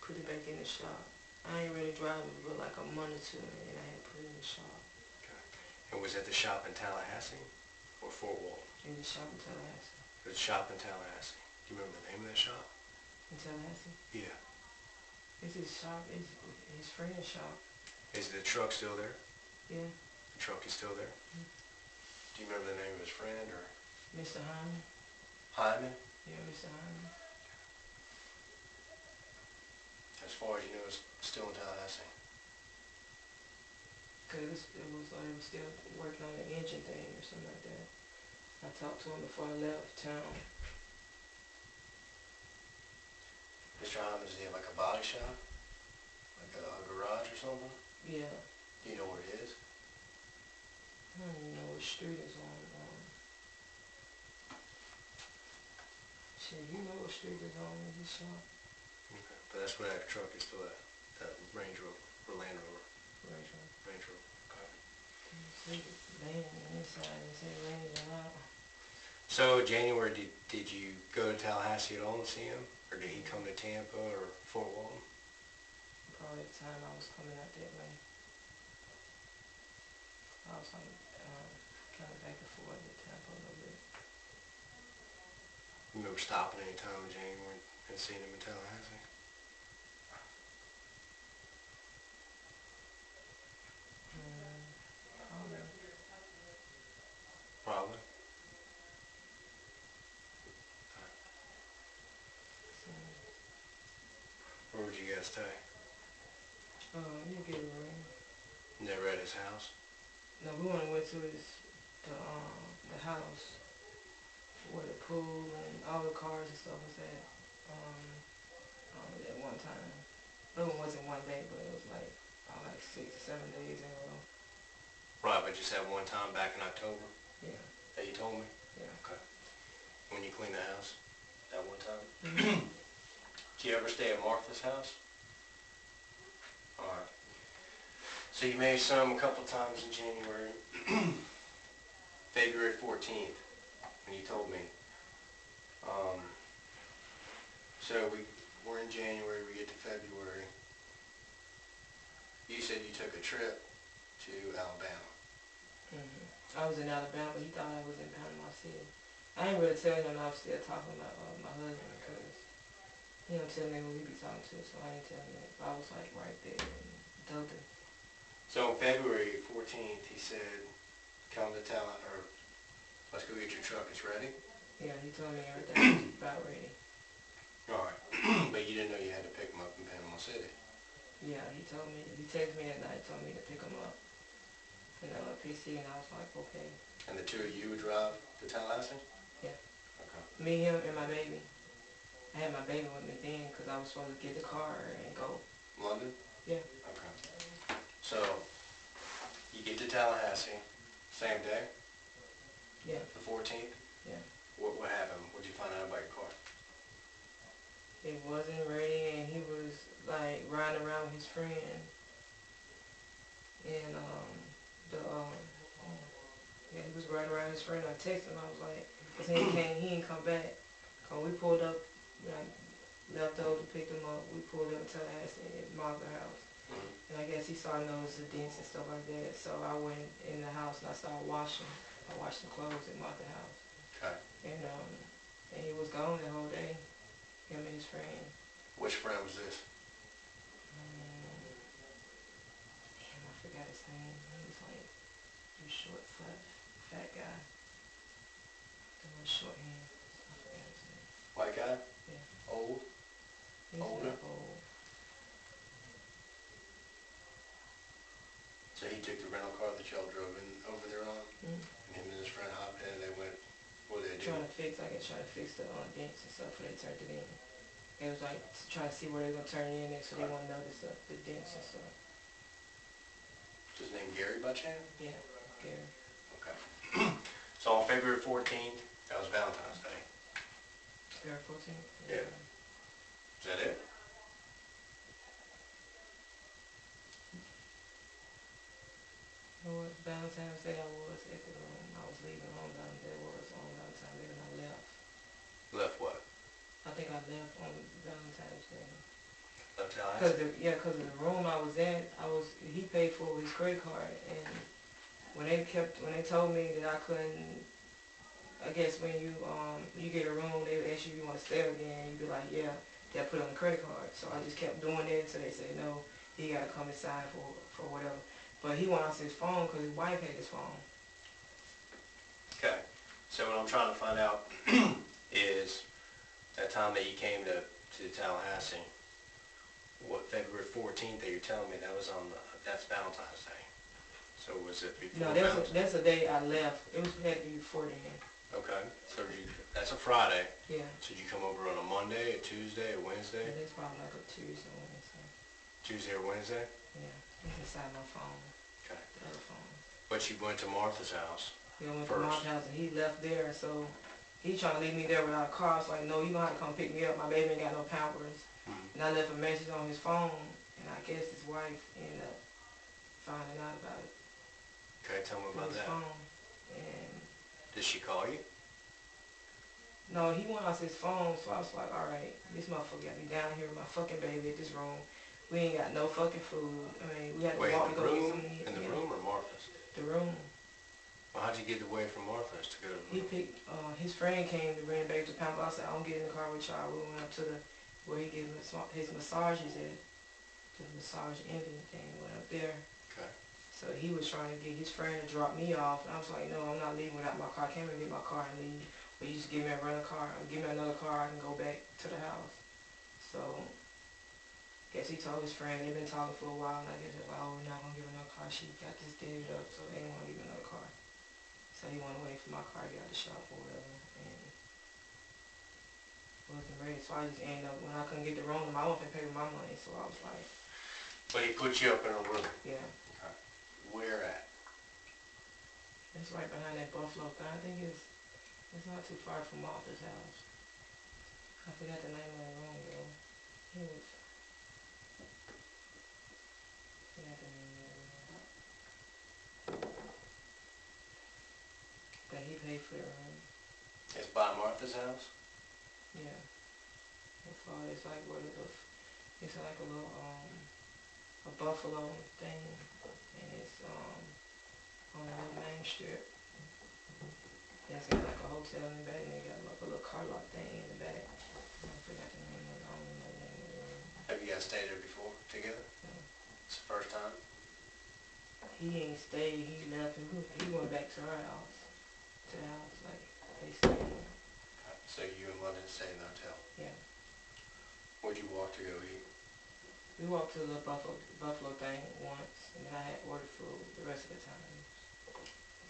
Speaker 2: put it back in the shop. I ain't really driving but like a month or two, and then I had to put it in the shop.
Speaker 1: Okay. And was that the shop in Tallahassee or Fort Walton?
Speaker 2: In the shop in Tallahassee.
Speaker 1: The shop in Tallahassee. Do you remember the name of that shop?
Speaker 2: In Tallahassee?
Speaker 1: Yeah.
Speaker 2: It's his shop. It's his friend's shop.
Speaker 1: Is the truck still there?
Speaker 2: Yeah.
Speaker 1: The truck is still there?
Speaker 2: Mm-hmm.
Speaker 1: Do you remember the name of his friend or?
Speaker 2: Mr. Hyman?
Speaker 1: Hyman?
Speaker 2: Yeah, Mr. Hyman.
Speaker 1: As far as you know, it's still in Tallahassee.
Speaker 2: Cause it was like I was still working on the engine thing or something like that. I talked to him before I left town.
Speaker 1: Mr. Hyman, does he have like a body shop? Like a garage or something?
Speaker 2: Yeah.
Speaker 1: Do you know where it is?
Speaker 2: I don't even know what street it's on. Shit, you know what street it's on in his shop?
Speaker 1: Okay. But that's where that truck is still at. That Range Rover or Land Rover.
Speaker 2: Range Rover.
Speaker 1: Range Rover. Okay.
Speaker 2: See the van on this side and say Range out.
Speaker 1: So January, did you go to Tallahassee at all to see him? Or did he come to Tampa or Fort Walton?
Speaker 2: Probably the time I was coming out that way. I was kind of back and forth with Tampa a little bit.
Speaker 1: You remember stopping any time in January and seeing him in Tallahassee?
Speaker 2: Probably.
Speaker 1: Probably. Where would you guys stay?
Speaker 2: You get a room.
Speaker 1: Never at his house?
Speaker 2: No, we went to the house where the pool and all the cars and stuff was at. At one time. It wasn't one day, but it was like 6 or 7 days in a row.
Speaker 1: Right, but just that one time back in October
Speaker 2: Yeah,
Speaker 1: that you told me?
Speaker 2: yeah.
Speaker 1: Okay. When you cleaned the house? That one time?
Speaker 2: Mm-hmm.
Speaker 1: Did you ever stay at Martha's house? Alright. So you may have saw him a couple times in January. February 14th, when you told me. So we're in January, we get to February. You said you took a trip to Alabama.
Speaker 2: Mm-hmm. I was in Alabama, but he thought I was in Panama City. I ain't really telling him I was still talking about my husband because he don't tell me who he be talking to, so I ain't telling him. I was like right there in Dothan.
Speaker 1: So on February 14th, he said, come to or let's go get your truck, it's ready?
Speaker 2: Yeah, he told me everything was about ready.
Speaker 1: Alright. you didn't know you had to pick him up in Panama City?
Speaker 2: Yeah, he told me, he texted me at night, told me to pick him up in PC, and I was like, okay.
Speaker 1: And the two of you would drive to Tallahassee?
Speaker 2: Yeah.
Speaker 1: Okay.
Speaker 2: Me, him, and my baby. I had my baby with me then because I was supposed to get the car and go.
Speaker 1: London?
Speaker 2: Yeah.
Speaker 1: Okay. So, you get to Tallahassee, same day,
Speaker 2: Yeah.
Speaker 1: the 14th?
Speaker 2: Yeah.
Speaker 1: What happened? What'd you find out about your car?
Speaker 2: It wasn't ready, and he was like riding around with his friend. And yeah, he was riding around with his friend. I texted him. I was like, cause he ain't come back. Cause we pulled up, like, left over to pick him up. We pulled up to Tallahassee at Martha's house.
Speaker 1: Mm-hmm.
Speaker 2: And I guess he saw those dents and stuff like that. So I went in the house and I started washing. I washed the clothes at Martha's house.
Speaker 1: Okay.
Speaker 2: And he was gone the whole day. Him and his friend.
Speaker 1: Which friend was this?
Speaker 2: Damn, I forgot his name. He was like a short, fat guy. The little short hand. I forgot his name.
Speaker 1: White guy?
Speaker 2: Yeah.
Speaker 1: Old?
Speaker 2: He was
Speaker 1: Older?
Speaker 2: like old.
Speaker 1: So he took the rental car that y'all drove in over there on,
Speaker 2: Mm.
Speaker 1: and him and his friend hopped in and they went, what did they do?
Speaker 2: Trying to fix the dents and stuff before they turned it in. It was like trying to see where they were going to turn it in at so they won't notice the dents and stuff.
Speaker 1: Is his name Gary by chance?
Speaker 2: Yeah, Gary.
Speaker 1: Okay. So on February 14th, that was Valentine's Day.
Speaker 2: February 14th?
Speaker 1: Yeah. Is that it?
Speaker 2: You know what? Valentine's Day I was at the room. I was leaving on Valentine's Day. It was on Valentine's Day and I left.
Speaker 1: Left what?
Speaker 2: I think I left on Valentine's Day.
Speaker 1: Left Tallahassee?
Speaker 2: Cause of the room I was at, he paid for his credit card, and when they told me that I couldn't, I guess when you get a room, they would ask you if you want to stay again, you'd be like, yeah, they'll put it on the credit card. So I just kept doing it until they said, no, he got to come and sign for whatever. But he went off his phone because his wife had his phone.
Speaker 1: Okay. So what I'm trying to find out is that time that you came to Tallahassee, what, February 14th that you're telling me, that's Valentine's Day. So was it before Valentine's?
Speaker 2: That's the day I left. It had to be before then.
Speaker 1: Okay. So that's a Friday.
Speaker 2: Yeah.
Speaker 1: So did you come over on a Monday, a Tuesday, a Wednesday?
Speaker 2: And it's probably like a Tuesday or Wednesday.
Speaker 1: Tuesday or Wednesday?
Speaker 2: Yeah. It's inside my phone.
Speaker 1: Okay.
Speaker 2: The other phone.
Speaker 1: But you went to Martha's house.
Speaker 2: Yeah, I went to
Speaker 1: First.
Speaker 2: Mark's house and he left there, so he trying to leave me there without a car. I was like, no, you gonna have to come pick me up. My baby ain't got no Pampers.
Speaker 1: Mm-hmm.
Speaker 2: And I left a message on his phone, and I guess his wife ended up finding out about it
Speaker 1: Okay, tell me
Speaker 2: through
Speaker 1: about
Speaker 2: his
Speaker 1: that.
Speaker 2: phone. And
Speaker 1: Did she call you?
Speaker 2: no, he went off his phone, so I was like, all right, this motherfucker got me down here with my fucking baby at this room. We ain't got no fucking food. I mean, we had to
Speaker 1: Wait,
Speaker 2: walk
Speaker 1: in
Speaker 2: to
Speaker 1: the
Speaker 2: go get
Speaker 1: room?
Speaker 2: something to eat.
Speaker 1: In the
Speaker 2: Yeah,
Speaker 1: room or Martha's?
Speaker 2: the room.
Speaker 1: Well, how'd you get away from Martha's to go to the
Speaker 2: He
Speaker 1: room?
Speaker 2: picked, his friend came to bring back to Pampa. I said, I don't get in the car with y'all. We went up to where he gets his massages at. The massage envy thing, went up there.
Speaker 1: Okay.
Speaker 2: So he was trying to get his friend to drop me off. And I was like, no, I'm not leaving without my car. I can't even get my car and leave. But you just give me a rental car. Or give me another car. I can go back to the house. So guess he told his friend, they've been talking for a while. And I guess they're like, oh, we're not going to give another car. She got this dead up. So they didn't want to give me another car. So he went away from my car, got the shop or whatever, and wasn't ready. So I just ended up, when I couldn't get the room, I wasn't pay with my money, so I was like,
Speaker 1: But he put you up in a room.
Speaker 2: yeah.
Speaker 1: Okay. Where at?
Speaker 2: It's right behind that Buffalo thing. I think it's not too far from Martha's house. I forgot the name of the room, though. It was, I forgot the name of the room. But he paid for the room.
Speaker 1: It's by Martha's house?
Speaker 2: Yeah. It's like where it's like a little, a buffalo thing, and it's on the little main strip. It's got like a hotel in the back, and they got like a little car lot thing in the back. I forgot the name of it. I don't know the name of the room.
Speaker 1: Have you guys stayed there before together?
Speaker 2: No.
Speaker 1: It's the first time?
Speaker 2: He ain't stayed. He left, and he went back to her house, to the house. Like they stayed.
Speaker 1: Okay. So you and London stayed in the hotel?
Speaker 2: Yeah.
Speaker 1: Where'd you walk walk to go eat?
Speaker 2: We walked to the Buffalo thing once, and then I had ordered food the rest of the time.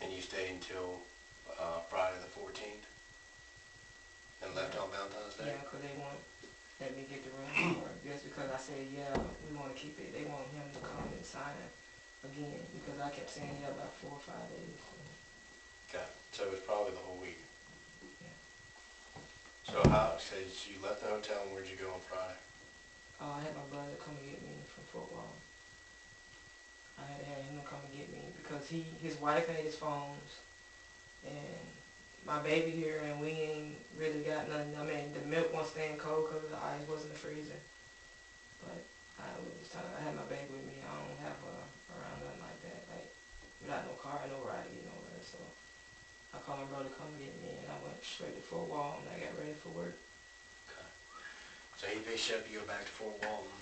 Speaker 1: And you stayed until Friday the 14th? And left on Valentine's Day?
Speaker 2: Yeah, because they won't let me get the room for it. Just because I said, yeah, we want to keep it. They want him to come and sign it again because I kept saying, yeah, about 4 or 5 days.
Speaker 1: Okay, so it was probably the whole week.
Speaker 2: Yeah.
Speaker 1: So so you left the hotel and where'd you go on Friday?
Speaker 2: I had my brother come and get me from Fort Walton. I had him to come and get me because his wife had his phones and my baby here and we ain't really got nothing. I mean, the milk won't stand cold because the ice was in the freezer. But I had my baby with me. I don't have her around nothing like that. Like, without no car, no ride, nowhere. So I called my brother to come get me and I went straight to Fort Walton and I got ready for work.
Speaker 1: Okay. So he picked you up, you go back to Fort Walton.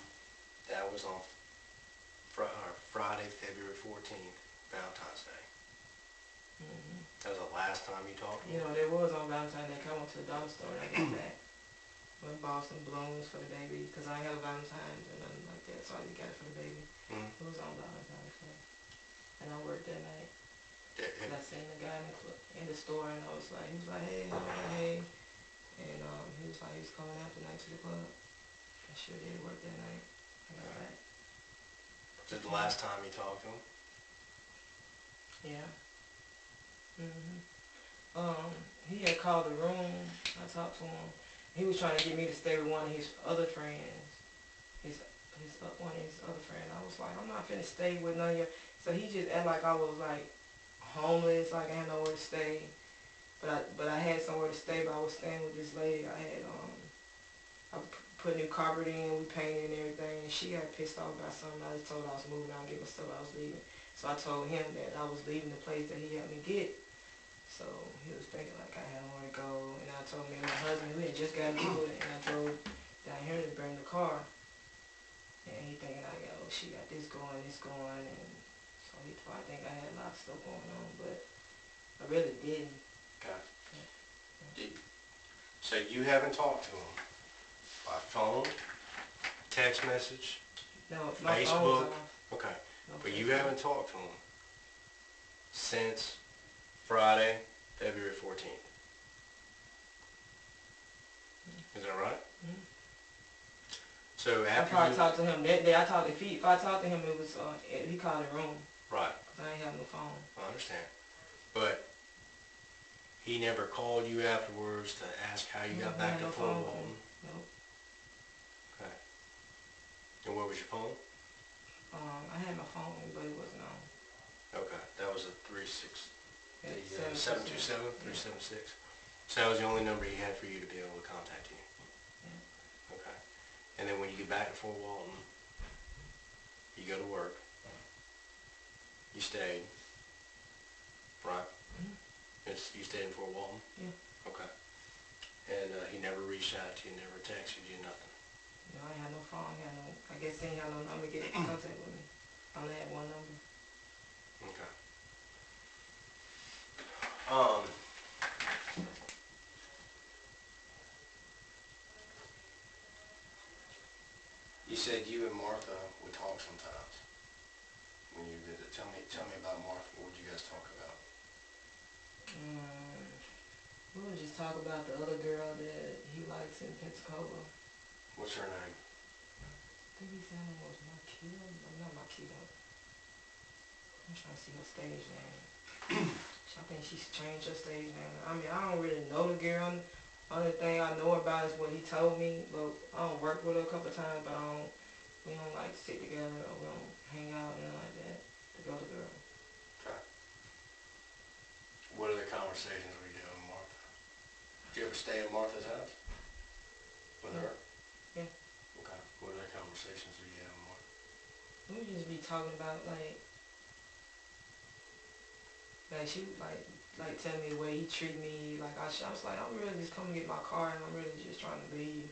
Speaker 1: That was on Friday, February 14th, Valentine's Day.
Speaker 2: Mm-hmm.
Speaker 1: That was the last time you talked to him?
Speaker 2: They was on Valentine's Day. I went to the dollar store and I got back. Went and bought some balloons for the baby because I ain't have a Valentine's or nothing like that. So I just got it for the baby.
Speaker 1: Mm-hmm.
Speaker 2: It was on Valentine's Day. And I worked that night. And I seen the guy in the store and he was like, hey, hey. And he was like, he was coming out tonight to the club. I sure did work that night. I got back.
Speaker 1: Was it the last time you talked to him?
Speaker 2: Yeah. He had called the room. I talked to him. He was trying to get me to stay with one of his other friends. One of his other friends. I was like, I'm not finna stay with none of your. So he just acted like I was like homeless, like I had nowhere to stay. But I had somewhere to stay. But I was staying with this lady. I put new carpet in, we painted and everything. And she got pissed off about something. I just told her I was moving out, giving stuff I was leaving. So I told him that I was leaving the place that he helped me get. So he was thinking like I had nowhere to go. And I told him my husband, we had just got into it, and I drove down here to bring the car. And he thinking like, oh, she got this going, and so he thought I think I had a lot of stuff going on, but I really didn't.
Speaker 1: Okay. So you haven't talked to him by phone, text message,
Speaker 2: No, my phone was
Speaker 1: Facebook?
Speaker 2: off.
Speaker 1: Okay.
Speaker 2: No
Speaker 1: But you
Speaker 2: Facebook.
Speaker 1: haven't talked to him since Friday, February 14th. Is that right?
Speaker 2: Mm-hmm.
Speaker 1: So
Speaker 2: I
Speaker 1: after
Speaker 2: probably
Speaker 1: you...
Speaker 2: talked to him that day. If I talked to him, it was he called the room.
Speaker 1: Right.
Speaker 2: Cause I ain't have no phone.
Speaker 1: I understand. But he never called you afterwards to ask how you got back to Fort Walton?
Speaker 2: Nope.
Speaker 1: Okay. And where was your phone?
Speaker 2: I had my phone, but it wasn't on.
Speaker 1: Okay. That was a 727,
Speaker 2: 727.
Speaker 1: 376. So that was the only number he had for you to be able to contact you?
Speaker 2: Yeah.
Speaker 1: Okay. And then when you get back to Fort Walton, you go to work, you stayed, right?
Speaker 2: Mm-hmm.
Speaker 1: You stayed in Fort Walton?
Speaker 2: Yeah.
Speaker 1: Okay. And he never reached out to you, never texted you, nothing?
Speaker 2: No, I had no phone. I guess he ain't had no number to get in contact with me. I only had one number.
Speaker 1: Okay. You said you and Martha would talk sometimes when you visit. Tell me about Martha. What would you guys talk about?
Speaker 2: We would just talk about the other girl that he likes in Pensacola.
Speaker 1: What's her name?
Speaker 2: I think he said her name was Marquita. No, not Marquita. I'm trying to see her stage name. I think she's changed her stage name. I mean, I don't really know the girl. Only thing I know about is what he told me. But I don't work with her a couple of times, but we don't like sit together or we don't hang out and like that. The other girl.
Speaker 1: Okay. What other conversations were you doing with Martha? Did you ever stay at Martha's house? With her?
Speaker 2: Yeah.
Speaker 1: Okay. What other conversations were you having with Martha?
Speaker 2: We would just be talking about like she would like tell me the way he treat me. Like I was like, I'm really just coming to get my car and I'm really just trying to leave.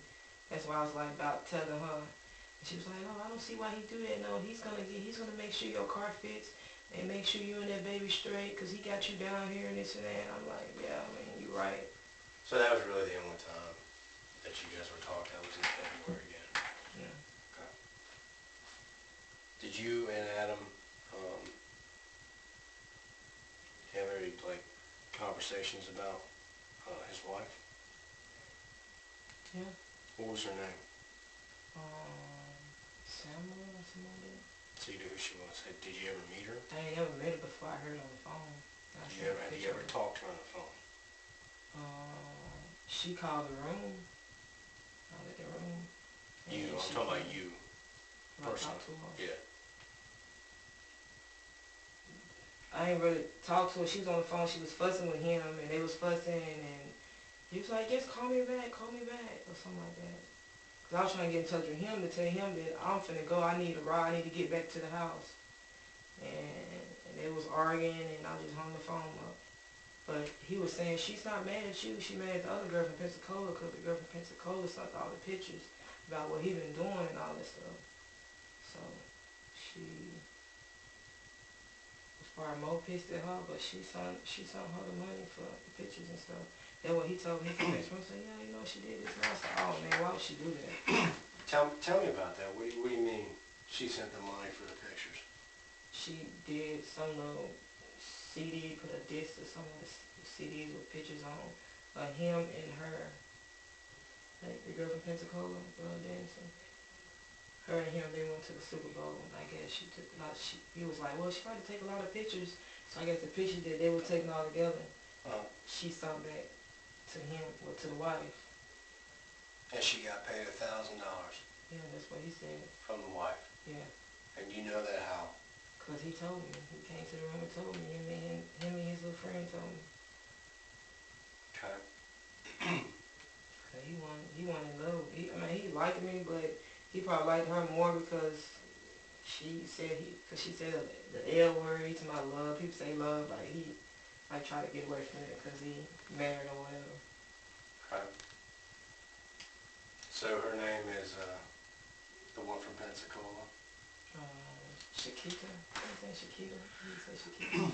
Speaker 2: That's why I was like about telling her. And she was like, no, I don't see why he do that. No, he's gonna make sure your car fits and make sure you and that baby straight because he got you down here and this and that. I'm like, yeah, I mean, you right.
Speaker 1: So that was really the only time that you guys were talking. That was in February again.
Speaker 2: Yeah.
Speaker 1: conversations about his wife?
Speaker 2: Yeah.
Speaker 1: What was her name?
Speaker 2: Samuel or something like that.
Speaker 1: So you knew who she was. Did you ever meet her?
Speaker 2: I ain't never met her before. I heard her on the phone.
Speaker 1: Have you ever talked to her on the phone?
Speaker 2: She called the room. I was at the room.
Speaker 1: You, I'm talking about you.
Speaker 2: I talked to her.
Speaker 1: Yeah.
Speaker 2: I ain't really talked to her. She was on the phone. She was fussing with him, and they was fussing, and he was like, just call me back, or something like that. Because I was trying to get in touch with him to tell him that I'm finna go. I need a ride. I need to get back to the house. And they was arguing, and I just hung the phone up. But he was saying, she's not mad at you. She mad at the other girl from Pensacola because the girl from Pensacola saw all the pictures about what he been doing and all that stuff. So she was probably more pissed at her, but she sent her the money for the pictures and stuff. That's what he told me. He came back to me and said, yeah, you know, she did this. And I said, oh, man, why would she do that?
Speaker 1: Tell me about that. What do you mean she sent the money for the pictures?
Speaker 2: She did some little CD, put a disc or some of the CDs with pictures on him and her, like the girl from Pensacola, dancing. Her and him, they went to the Super Bowl, and I guess she took a lot. He was like, well, she tried to take a lot of pictures, so I guess the pictures that they were taking all together, she sent back to him, or to the wife.
Speaker 1: And she got paid $1,000
Speaker 2: Yeah, that's what he said.
Speaker 1: from the wife.
Speaker 2: Yeah.
Speaker 1: And you know that how?
Speaker 2: Because he told me. He came to the room and told me. Him and his little friend told me.
Speaker 1: Okay.
Speaker 2: Cause he wasn't in love. He liked me, but he probably liked her more because she said she said the L word. He told my love. People say love, like he like try to get away from it because he married or whatever.
Speaker 1: Okay. So her name is the one from Pensacola?
Speaker 2: Shakita. I think Shakita. He said Shakita.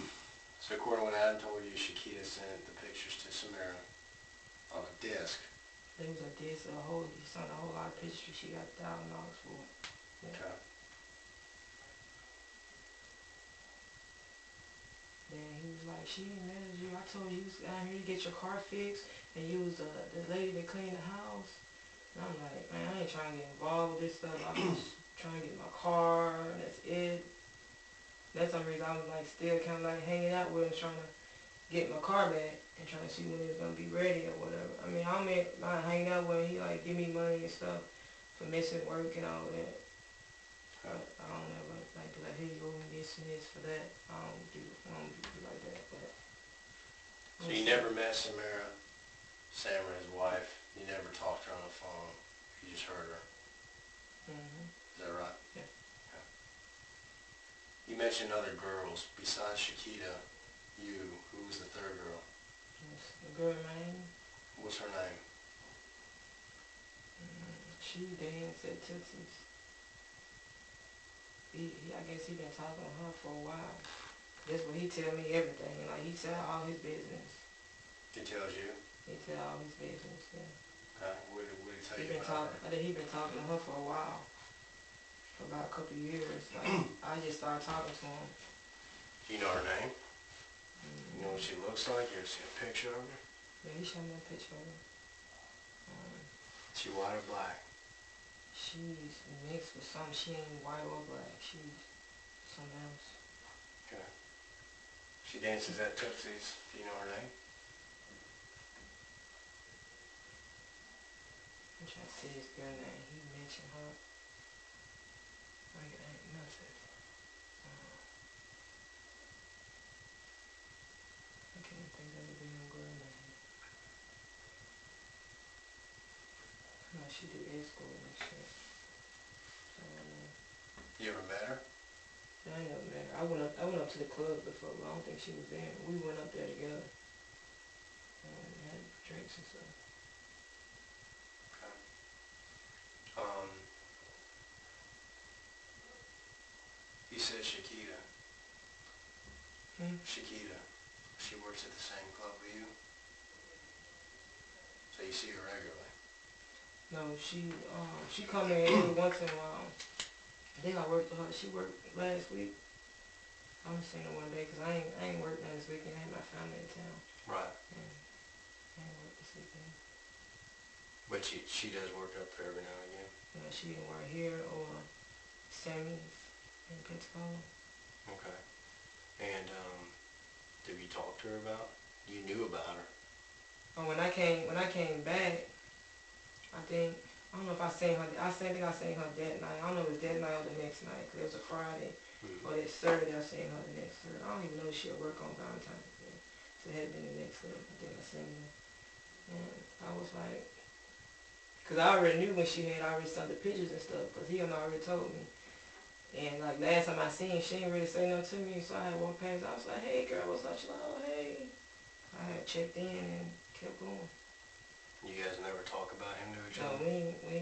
Speaker 1: So according to what Adam told you, Shakita sent the pictures to Samara on a disc.
Speaker 2: There was a disc, he sent a whole lot of pictures. She got $1,000 for it. Yeah.
Speaker 1: Okay.
Speaker 2: Then he was like, she ain't mad at you. I told you was down here to get your car fixed, and you was the lady that cleaned the house. And I'm like, man, I ain't trying to get involved with this stuff. I'm just trying to get my car, and that's it. That's some reason I was like still kind of like hanging out with him, trying to get my car back and trying to see when it was gonna be ready or whatever. I mean, I'm not hanging out with him. He like give me money and stuff for missing work and all that. But I don't ever like be like, hey, you owe me this and this for that. I don't do like that. But
Speaker 1: So you never met Samara's wife. You never talked to her on the phone. You just heard her.
Speaker 2: Mhm.
Speaker 1: Is that right?
Speaker 2: Yeah.
Speaker 1: Okay. You mentioned other girls besides Shakita. Who was the third girl?
Speaker 2: The girl name.
Speaker 1: What's her name?
Speaker 2: She danced at Tootsie's. I guess he been talking to her for a while. That's what he tell me everything. Like he tell all his business.
Speaker 1: He tells you?
Speaker 2: He tell all his business. Yeah.
Speaker 1: Okay. What did he tell
Speaker 2: He
Speaker 1: you
Speaker 2: been
Speaker 1: about
Speaker 2: talking.
Speaker 1: her?
Speaker 2: I think he been talking to her for a while. For about a couple of years. Like I just started talking to him.
Speaker 1: Do you know her name? You know what she looks like? You ever seen a picture of her?
Speaker 2: Yeah, he showed me a picture of her.
Speaker 1: She white or black?
Speaker 2: She's mixed with something. She ain't white or black. She's something else.
Speaker 1: Okay. She dances at Tootsie's. Do you know her name?
Speaker 2: I'm trying to see his girl name. He mentioned her. Like it ain't nothing. I can't think of the damn girl name. No, she do escort and shit. So,
Speaker 1: You ever met her?
Speaker 2: I ain't never met her. I went up to the club before, but I don't think she was there. We went up there together. Had drinks and stuff.
Speaker 1: Okay. You said Shakita. Shakita. She works at the same club with you? So you see her regularly?
Speaker 2: No, she come in every once in a while. I think I worked with her. She worked last week. I only seen her one day because I ain't worked none this weekend. I had my family in town.
Speaker 1: Right.
Speaker 2: And I ain't work this weekend.
Speaker 1: But she does work up there every now and again.
Speaker 2: She didn't work here or Sammy's in Pensacola.
Speaker 1: Okay. And did you talk to her about? You knew about her.
Speaker 2: But when I came back, I don't know if I seen her. Think I seen her that night. I don't know if it was that night or the next night. 'Cause it was a Friday
Speaker 1: Mm-hmm.
Speaker 2: or that Saturday. I seen her the next Saturday. I don't even know if she'll work on Valentine's Day. So it had been the next day. I think I seen her. And I was like, cause I already knew when she had already sent the pictures and stuff. Cause he had already told me. And like last time I seen her, she didn't really say nothing to me. So I had walked past. I was like, hey girl, what's up? She's like, oh hey. I had checked in and kept going.
Speaker 1: You guys never talk about him to each
Speaker 2: No,
Speaker 1: other?
Speaker 2: we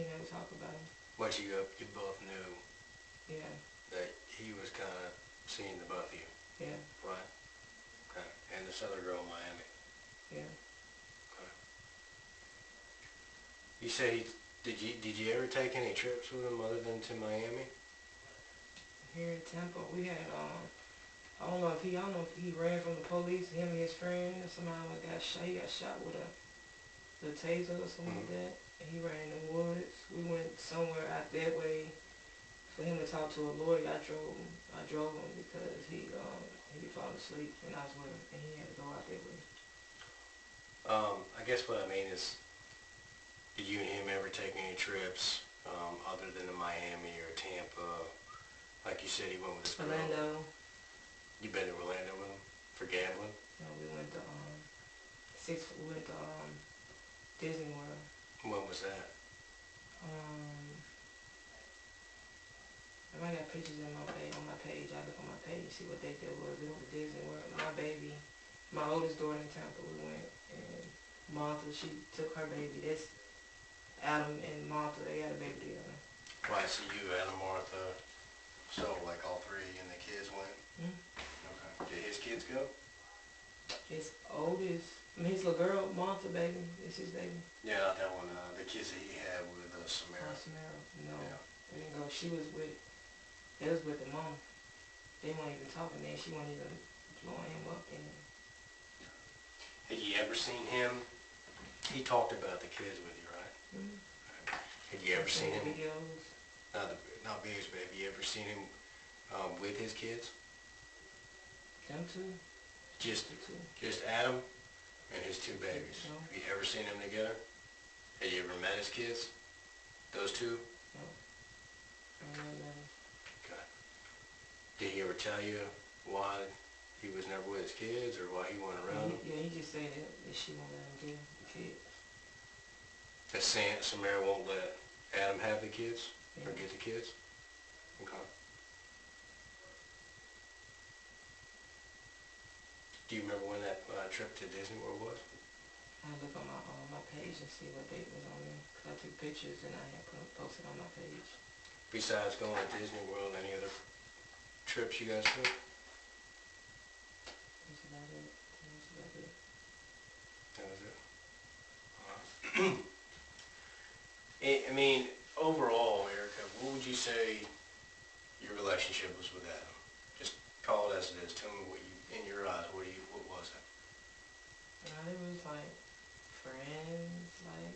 Speaker 2: ain't never talk about him.
Speaker 1: But you both knew
Speaker 2: Yeah,
Speaker 1: that he was kind of seeing the both of you,
Speaker 2: yeah,
Speaker 1: right? Okay. And this other girl in Miami.
Speaker 2: yeah.
Speaker 1: Okay. You say did you ever take any trips with him other than to Miami?
Speaker 2: Here in Tampa, we had I don't know if he ran from the police. Him and his friend, and somebody got shot. He got shot with the taser or something like that. And he ran in the woods. We went somewhere out that way for him to talk to a lawyer. I drove him because he be falling asleep, and I was with him, and he had to go out that way.
Speaker 1: I guess what I mean is, did you and him ever take any trips other than to Miami or Tampa? Like you said, he went with his girl.
Speaker 2: Orlando.
Speaker 1: You been to Orlando with him for gambling?
Speaker 2: You know, we went to Disney World.
Speaker 1: When was that?
Speaker 2: I might got pictures on my page. I look on my page, see what date that was. We went to Disney World. My oldest daughter in Tampa, we went, and Martha, she took her baby. That's Adam and Martha. They had a baby together.
Speaker 1: Right, so you, Anna, Martha, so like all three and the kids went?
Speaker 2: Mm-hmm.
Speaker 1: Okay. Did his kids go?
Speaker 2: His oldest, his little girl, Martha, baby, is his baby.
Speaker 1: Yeah, not that one. The kids that he had with Samara.
Speaker 2: Samara. No,
Speaker 1: Yeah.
Speaker 2: they didn't go. They was with the mom. They weren't even talking then. She wasn't even blowing him up then.
Speaker 1: Had you ever seen him? He talked about the kids with you, right?
Speaker 2: Mm-hmm.
Speaker 1: Had you ever seen him?
Speaker 2: Videos.
Speaker 1: Not videos, but have you ever seen him with his kids?
Speaker 2: Them two?
Speaker 1: Just
Speaker 2: The two.
Speaker 1: just Adam and his two babies.
Speaker 2: No.
Speaker 1: Have you ever seen them together? Have you ever met his kids? Those two?
Speaker 2: No. I don't know.
Speaker 1: Okay. Did he ever tell you why he was never with his kids or why he went around them?
Speaker 2: Yeah, he just said that she won't let him get the kids.
Speaker 1: That Samara won't let Adam have the kids or get the kids? Okay. Do you remember when that trip to Disney World was?
Speaker 2: I look on my page and see what date was on there. Cause I took pictures and I had posted on my page.
Speaker 1: Besides going to Disney World, any other trips you guys took?
Speaker 2: That's about it. That's about it.
Speaker 1: That was it. I mean, overall, Erica, what would you say your relationship was with Adam? Just call it as it is. Tell me what you, in your eyes, what was it?
Speaker 2: It was like friends, like,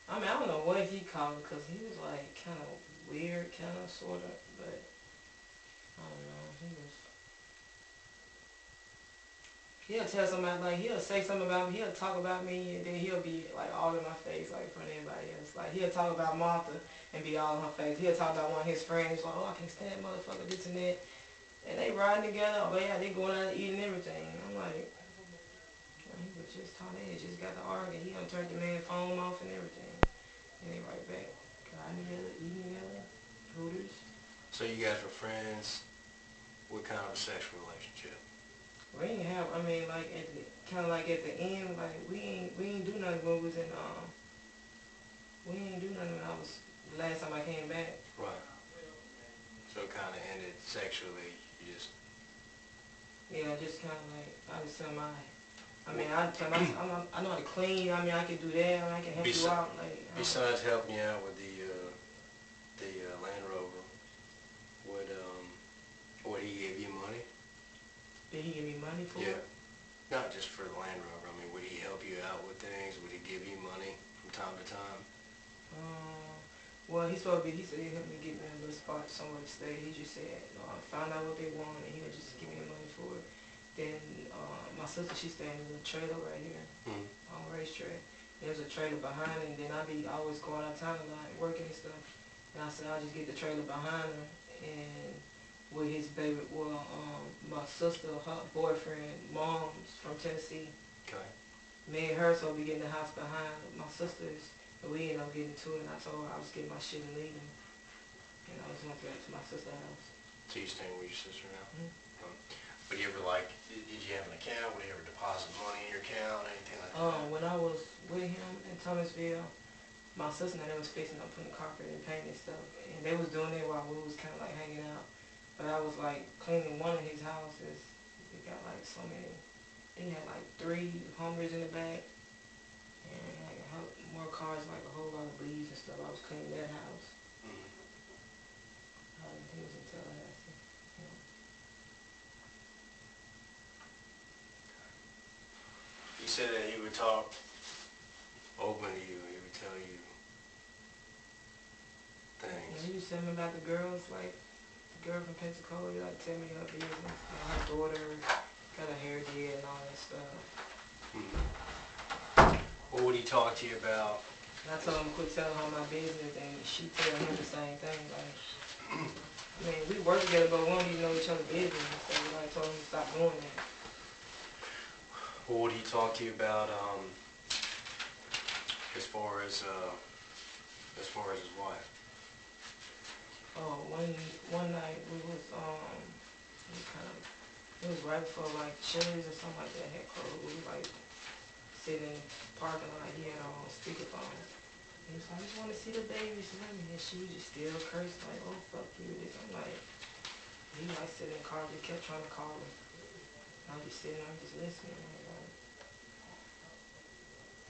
Speaker 2: I mean, I don't know what he called it, cause he was like kind of weird, kind of, sort of, but I don't know, he'll tell somebody, like, he'll say something about me, he'll talk about me, and then he'll be like all in my face, like in front of everybody else. Like, he'll talk about Martha and be all in her face. He'll talk about one of his friends, like, oh, I can't stand motherfucker, this and that. And they riding together, oh yeah, they going out eating everything. I'm like, he was just talking, they just got to argue. He done turned the man's phone off and everything. And they right back, riding together, eating together, Hooters.
Speaker 1: So you guys were friends. What kind of a sexual relationship?
Speaker 2: We ain't have, I mean, like, kind of like at the end, like, we ain't do nothing when we was in, we ain't do nothing when the last time I came back.
Speaker 1: Right. So it kind of ended sexually. You just.
Speaker 2: Yeah, just kind of like, I just tell I mean, I know how to clean, I mean, I can do that, I can help you out, like.
Speaker 1: Besides helping you out with the Land Rover, would he give you money?
Speaker 2: Did he give me money for
Speaker 1: Yeah.
Speaker 2: it?
Speaker 1: Not just for the Land Rover. I mean, would he help you out with things? Would he give you money from time to time?
Speaker 2: Um, well, he's supposed to be, he said he'd help me get me a little spot somewhere to stay. He just said, find out what they want and he'll just give me the money for it. Then, my sister, she staying in a trailer right here
Speaker 1: Mm-hmm.
Speaker 2: on racetrack. There's a trailer behind her, and then I be always going out of town a lot, working and stuff. And I said, I'll just get the trailer behind her, and with his baby, well, my sister, her boyfriend, mom's from Tennessee.
Speaker 1: Okay.
Speaker 2: Me and her, so we getting the house behind my sister's, and we ended up getting to it, and I told her I was getting my shit and leaving. And I was went back to my sister's house.
Speaker 1: So you staying with your sister now?
Speaker 2: Mm-hmm.
Speaker 1: But you ever like, did you have an account? Would you ever deposit money in your account, anything like that?
Speaker 2: When I was with him in Thomasville, my sister and they was fixing up putting carpet and paint and stuff, and they was doing it while we was kind of like hanging out. But I was like cleaning one of his houses. He got like so many. He had like 3 Hummers in the back, and like more cars, like a whole lot of leaves and stuff. I was cleaning that house.
Speaker 1: Mm-hmm.
Speaker 2: He was in Tallahassee. Yeah.
Speaker 1: You said that he would talk open to you. He would tell you
Speaker 2: And
Speaker 1: things.
Speaker 2: he was telling me about the girls, like the girl from Pensacola, like tell me her business. Her daughter got her hair did and all that stuff.
Speaker 1: Mm-hmm. What would he talk to you about?
Speaker 2: And I told him quit telling her my business, and she tell him the same thing. Like, I mean, we work together, but we don't even know each other's business. So I told him to stop doing that.
Speaker 1: What would he talk to you about as far as his wife?
Speaker 2: Oh, one night we was we kind of, it was right before like Chili's or something like that had closed. We was like sitting in the parking lot. He had on speakerphone. And he was like, I just want to see the babies. And she was just still cursed like, oh fuck you. This. I'm like, he like sitting in the car, just kept trying to call him. I'm just sitting there, just listening.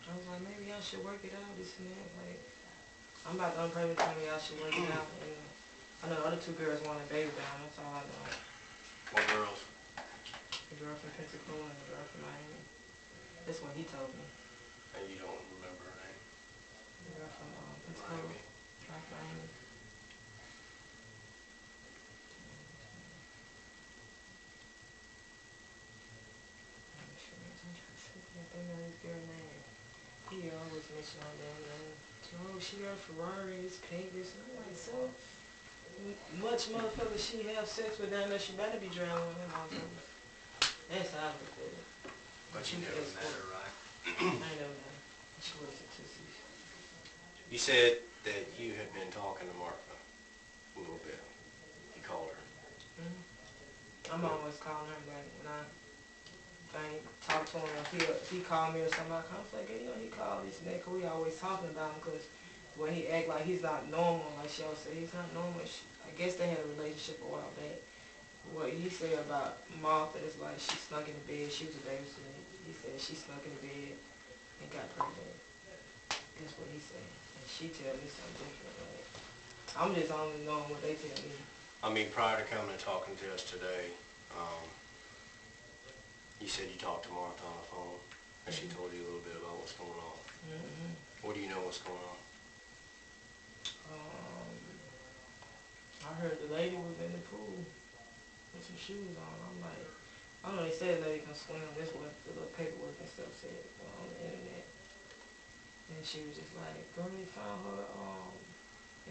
Speaker 2: I was like, maybe I should work it out, this and that. Like, I'm about the only person telling me I should work it out. And I know the other 2 girls want a baby down. That's all I know.
Speaker 1: What girls?
Speaker 2: The girl from Pensacola and the girl from Miami. That's what he told me.
Speaker 1: And you don't remember her name?
Speaker 2: The girl from Pensacola.
Speaker 1: Miami.
Speaker 2: From Miami. I think I know this girl's name. He always mention her damn name. Oh, she got a Ferrari, it's pink, this. And I'm like, so much motherfucker she have sex with down there, she better be drowning with him motherfuckers. That's how I look at it.
Speaker 1: But you never met her, right?
Speaker 2: I know that. She works at Tootsie's.
Speaker 1: You said that you had been talking to Martha a little bit. You called her.
Speaker 2: Mm-hmm. I'm always calling her, like, when I ain't talk to him, if he called me or something, I was like, hey, he called this and that, 'cause we always talking about him, because the way he act like he's not normal, like she always say, he's not normal. I guess they had a relationship a while back. What he said about Martha is like she snuck in the bed, she was a babysitter. He said she snuck in the bed and got pregnant. That's what he said. And she tell me something different. Like, I'm just only knowing what they tell me.
Speaker 1: I mean, prior to coming and talking to us today, you said you talked to Martha on the phone, and she told you a little bit about what's going on.
Speaker 2: Mm-hmm.
Speaker 1: What do you know what's going on?
Speaker 2: I heard the lady was in the pool with some shoes on. I'm like, I don't know, they said the lady can swim. That's what the little paperwork and stuff said on the internet. And she was just like, girl, they found her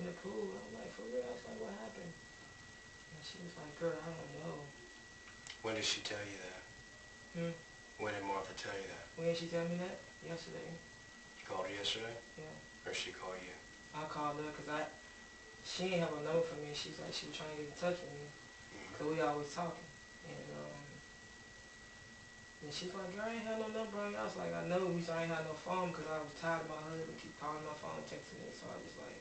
Speaker 2: in the pool. I'm like, for real? I was like, what happened? And she was like, girl, I don't know.
Speaker 1: When did she tell you that?
Speaker 2: Hmm?
Speaker 1: When did Martha tell you that?
Speaker 2: When did she tell me that? Yesterday.
Speaker 1: She called her yesterday?
Speaker 2: Yeah.
Speaker 1: Or she called you?
Speaker 2: I called her because she didn't have a number for me. She's like, she was trying to get in touch with me. Because we always talking. And she's like, girl, I ain't had no number on you. I was like, I know, I ain't had no phone because I was tired of my husband keep calling my phone, texting me. So I was like,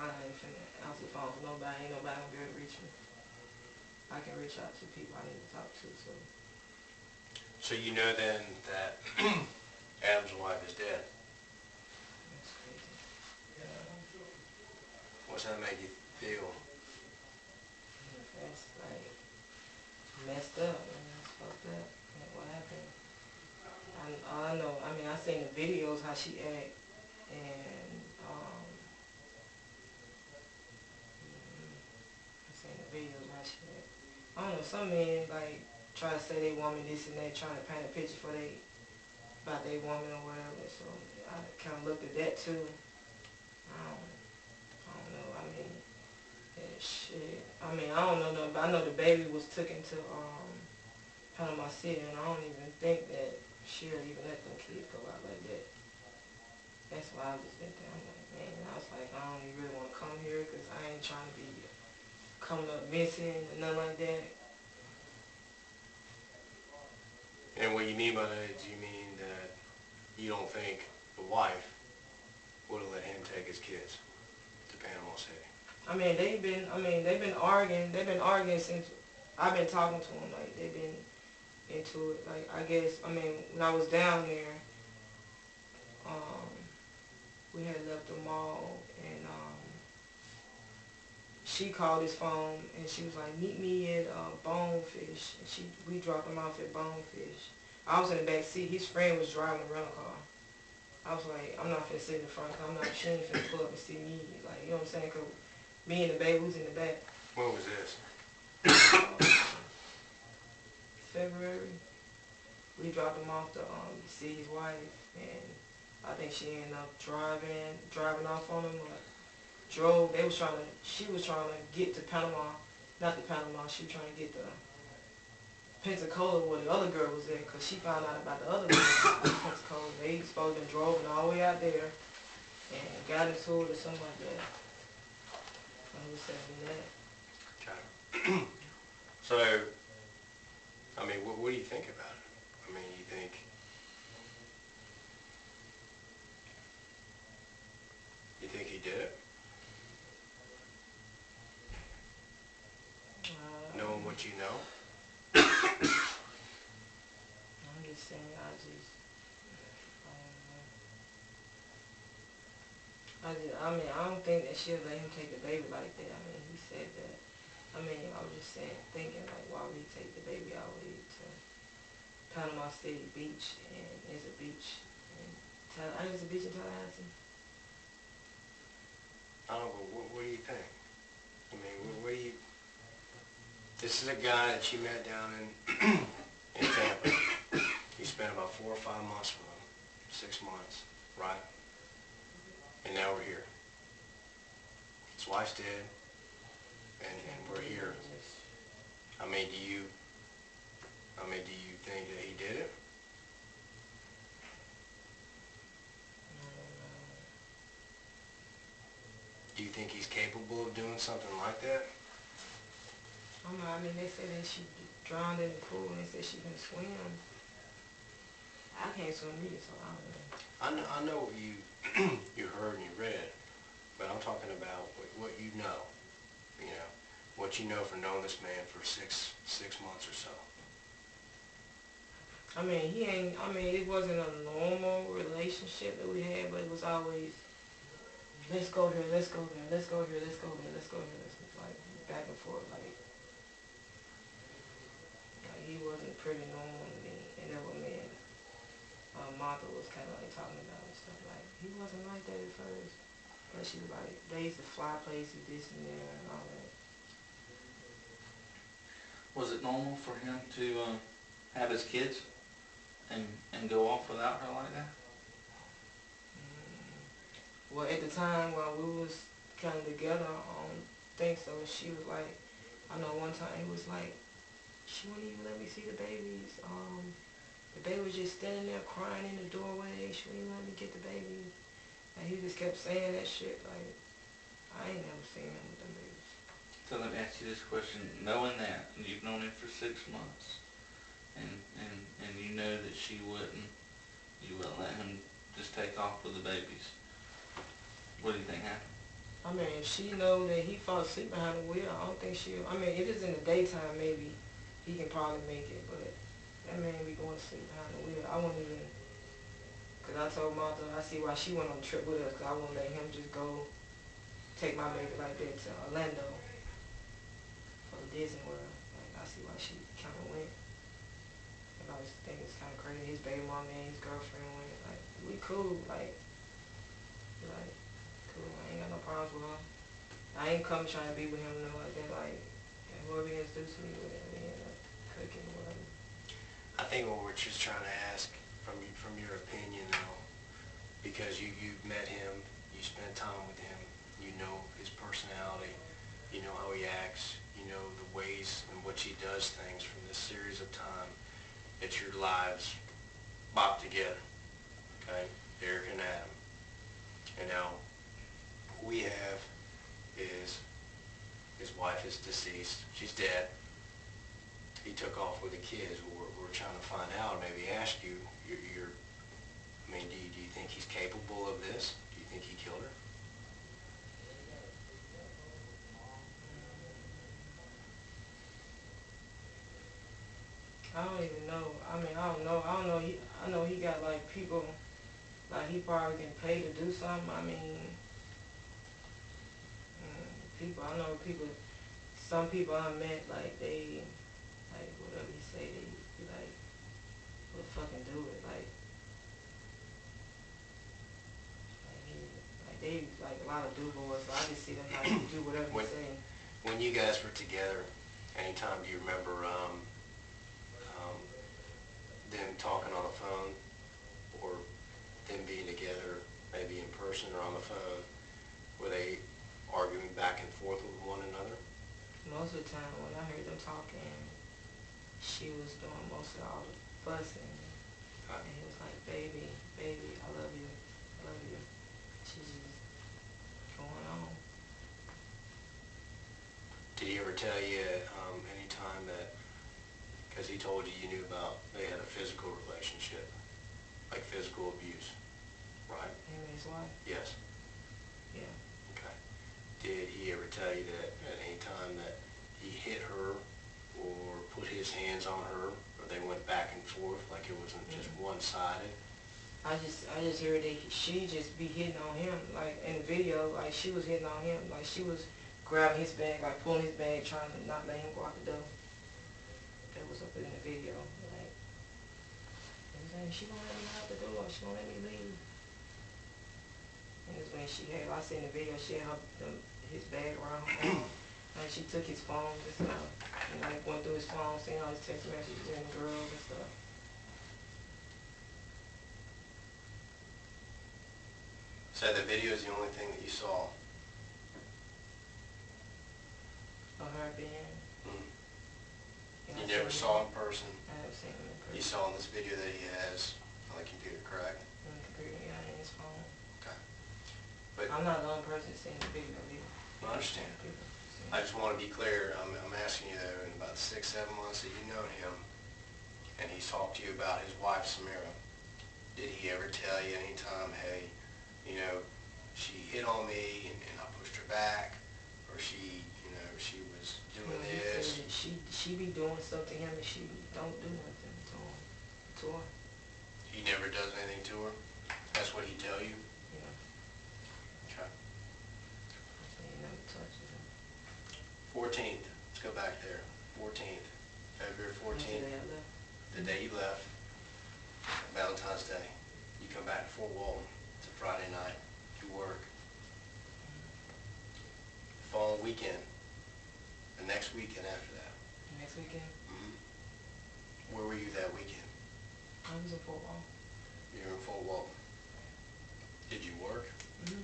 Speaker 2: I ain't finna answer the phone for nobody. Ain't nobody gonna be able to reach me. I can reach out to people I need to talk to, so.
Speaker 1: So you know then that Adam's wife is dead.
Speaker 2: That's crazy. Yeah.
Speaker 1: What's that make you feel?
Speaker 2: That's like messed up, man. It's fucked up. Like, what happened? I know, I mean, I seen the videos how she act, and, I seen the videos how she act. I don't know, some men, like, try to say they want me this and that, trying to paint a picture for they, about they woman or whatever, so I kind of looked at that too. I don't know, I mean, yeah, shit. I mean, I don't know nothing, but I know the baby was taken to, Panama City, and I don't even think that she'll even let them kids go out like that. That's why I just been there. I'm like, man, I was like, I don't even really want to come here because I ain't trying to be coming up missing or nothing like that.
Speaker 1: And what you mean by that is you mean that you don't think the wife would have let him take his kids to Panama City?
Speaker 2: I mean, they've been arguing since I've been talking to them. Like, they've been into it. Like, I guess, I mean, when I was down there, um, we had left the mall, and she called his phone, and she was like, meet me at Bonefish. And we dropped him off at Bonefish. I was in the back seat. His friend was driving the rental car. I was like, I'm not finna sit in the front, cause I'm not, she ain't finna pull up and see me. Like, you know what I'm saying? Cause me and the baby was in the back.
Speaker 1: When was this?
Speaker 2: February. We dropped him off to see his wife, and I think she ended up driving off on him. Drove. She was trying to get to Panama, not to Panama. She was trying to get to Pensacola where the other girl was at, cause she found out about the other girl in Pensacola. They supposed to been drove all the way out there and got into it or something like that. I was saying that.
Speaker 1: Okay. So, I mean, what do you think about it? I mean, you think he did it? Knowing what you know?
Speaker 2: I'm just saying, I mean, I don't think that she'll let him take the baby like that. I mean, he said that. I mean, I was just saying, thinking, like, why would he take the baby all the way to Panama City Beach, and there's a beach in there's a beach in Tallahassee.
Speaker 1: I don't know, what do you think? I mean, what do you... This is a guy that you met down in Tampa. You spent about 4 or 5 months with him, 6 months, right? And now we're here. His wife's dead, and we're here. I mean, do you think that he did it? Do you think he's capable of doing something like that?
Speaker 2: I mean, they said that she drowned in the pool, and they said she can swim. I can't swim either, so I don't know.
Speaker 1: I know what you you heard and you read, but I'm talking about what you know. You know, what you know from knowing this man for six months or so.
Speaker 2: I mean, it wasn't a normal relationship that we had, but it was always, let's go here, let's go there, let's go here, let's go there, let's go here. It's like back and forth, like he wasn't pretty normal to me, and then when me and Martha was kind of like talking about it and stuff, like, he wasn't like that at first, but she was like, they used to fly places, this and there, and all that.
Speaker 3: Was it normal for him to have his kids and go off without her like that?
Speaker 2: Well, at the time while we was kind of together, I don't think so. She was like, I know one time he was like, she wouldn't even let me see the babies. The baby was just standing there crying in the doorway. She wouldn't even let me get the baby. And he just kept saying that shit. Like, I ain't never seen him with them babies.
Speaker 3: So let me ask you this question. Knowing that, and you've known him for 6 months, and you know that you wouldn't let him just take off with the babies, what do you think happened?
Speaker 2: I mean, if she know that he fell asleep behind the wheel, I don't think she'll. I mean, if it's in the daytime, maybe he can probably make it, but that man be going to sleep behind the wheel. I wouldn't even, because I told Martha, I see why she went on the trip with us, because I wouldn't let him just go take my baby like that to Orlando for Disney World. Like, I see why she kind of went. I always think it's kind of crazy. His baby mama and his girlfriend went, like, we cool, like, cool. I ain't got no problems with her. I ain't come trying to be with him, no, like that, like, whoever he introduced me with, we end up cooking or whatever.
Speaker 1: I think what we're just trying to ask from your opinion though, because you've met him, you spent time with him, you know his personality, you know how he acts, you know the ways in which he does things from this series of time that your lives bopped together, okay? Derek and Adam. And now, what we have is his wife is deceased. She's dead. He took off with the kids. We're trying to find out, maybe ask you, I mean, do you think he's capable of this? Do you think he killed her?
Speaker 2: I don't even know. I mean, I don't know. I know he got, like, people, like, he probably can pay to do something. I mean, people, I know people, some people I met, like, they, like, whatever you say, they be like, we'll fucking do it. They, like, a lot of do-boys, so I just see them, like, do whatever you say.
Speaker 1: When you guys were together, anytime do you remember them talking on the phone or them being together, maybe in person or on the phone, were they arguing back and forth with one another?
Speaker 2: Most of the time when I heard them talking, she was doing most of all the fussing. And he was like, baby, baby, I love you, I love you. She's just going on.
Speaker 1: Did he ever tell you any time that, because he told you knew about, they had a physical relationship, like physical abuse, right?
Speaker 2: Him and his wife?
Speaker 1: Yes.
Speaker 2: Yeah.
Speaker 1: Okay. Did he ever tell you that at any time that he hit her or put his hands on her, or they went back and forth, like it wasn't just one-sided?
Speaker 2: I just heard that she just be hitting on him, like in the video, like she was hitting on him, like she was grabbing his bag, like pulling his bag, trying to not let him go out the door. That was up in the video, like, he was saying, she gonna let me out the door, she gonna let me leave. And it's when she had, I seen the video, she had his bag around her arm, and she took his phone and stuff, and like went through his phone, seeing all his text messages and girls and stuff.
Speaker 1: So the video is the only thing that you saw?
Speaker 2: Of her being.
Speaker 1: Mm.
Speaker 2: Yeah,
Speaker 1: You
Speaker 2: I
Speaker 1: never
Speaker 2: seen
Speaker 1: saw
Speaker 2: him.
Speaker 1: in person?
Speaker 2: I haven't seen him in person.
Speaker 1: You saw in this video that he has on the computer, correct?
Speaker 2: In the computer, yeah, in his phone.
Speaker 1: Okay. But
Speaker 2: I'm not the only person seeing the video either.
Speaker 1: I understand. I just want to be clear, I'm asking you though, in about 6-7 months that you've known him, and he's talked to you about his wife, Samira, did he ever tell you anytime, hey, you know, she hit on me and I pushed her back, or she, you know, she was doing
Speaker 2: He
Speaker 1: this?
Speaker 2: said that she be doing stuff to him and she don't do nothing to her.
Speaker 1: He never does anything to her? That's what he tell you?
Speaker 2: Yeah.
Speaker 1: Okay.
Speaker 2: He never touches him.
Speaker 1: 14th, let's go back there. 14th, February 14th,
Speaker 2: Yesterday I left.
Speaker 1: the day you left, Valentine's Day. You come back to Fort Walton. It's a Friday night. You work. The following weekend, the next weekend after that.
Speaker 2: Next weekend,
Speaker 1: Where were you that weekend?
Speaker 2: I was in Fort Walton.
Speaker 1: You were in Fort Walton. Did you work?
Speaker 2: Mm-hmm.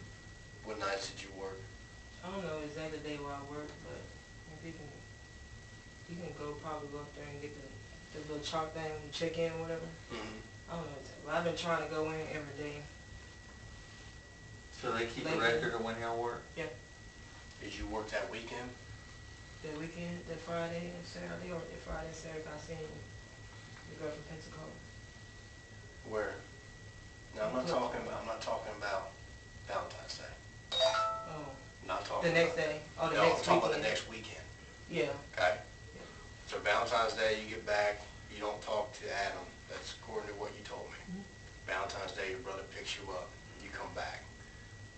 Speaker 1: What nights did you work?
Speaker 2: I don't know exactly the day where I work, but if you can probably go up there and get the little chalk thing when you check in or whatever. I don't know exactly. But I've been trying to go in every day.
Speaker 3: So they keep a
Speaker 2: Lately.
Speaker 3: record of when y'all work?
Speaker 2: Yeah.
Speaker 1: Did you work that weekend?
Speaker 2: That weekend, that Friday and Saturday, or that Friday and Saturday, I seen the girl from Pensacola.
Speaker 1: Where? No, I'm not talking about Valentine's Day.
Speaker 2: Oh.
Speaker 1: I'm not talking
Speaker 2: The next
Speaker 1: about,
Speaker 2: day. Oh, the
Speaker 1: no,
Speaker 2: next
Speaker 1: I'm talking about
Speaker 2: weekend.
Speaker 1: the next weekend.
Speaker 2: Yeah.
Speaker 1: Okay?
Speaker 2: Yeah.
Speaker 1: So Valentine's Day, you get back, you don't talk to Adam. That's according to what you told me. Valentine's Day, your brother picks you up, you come back.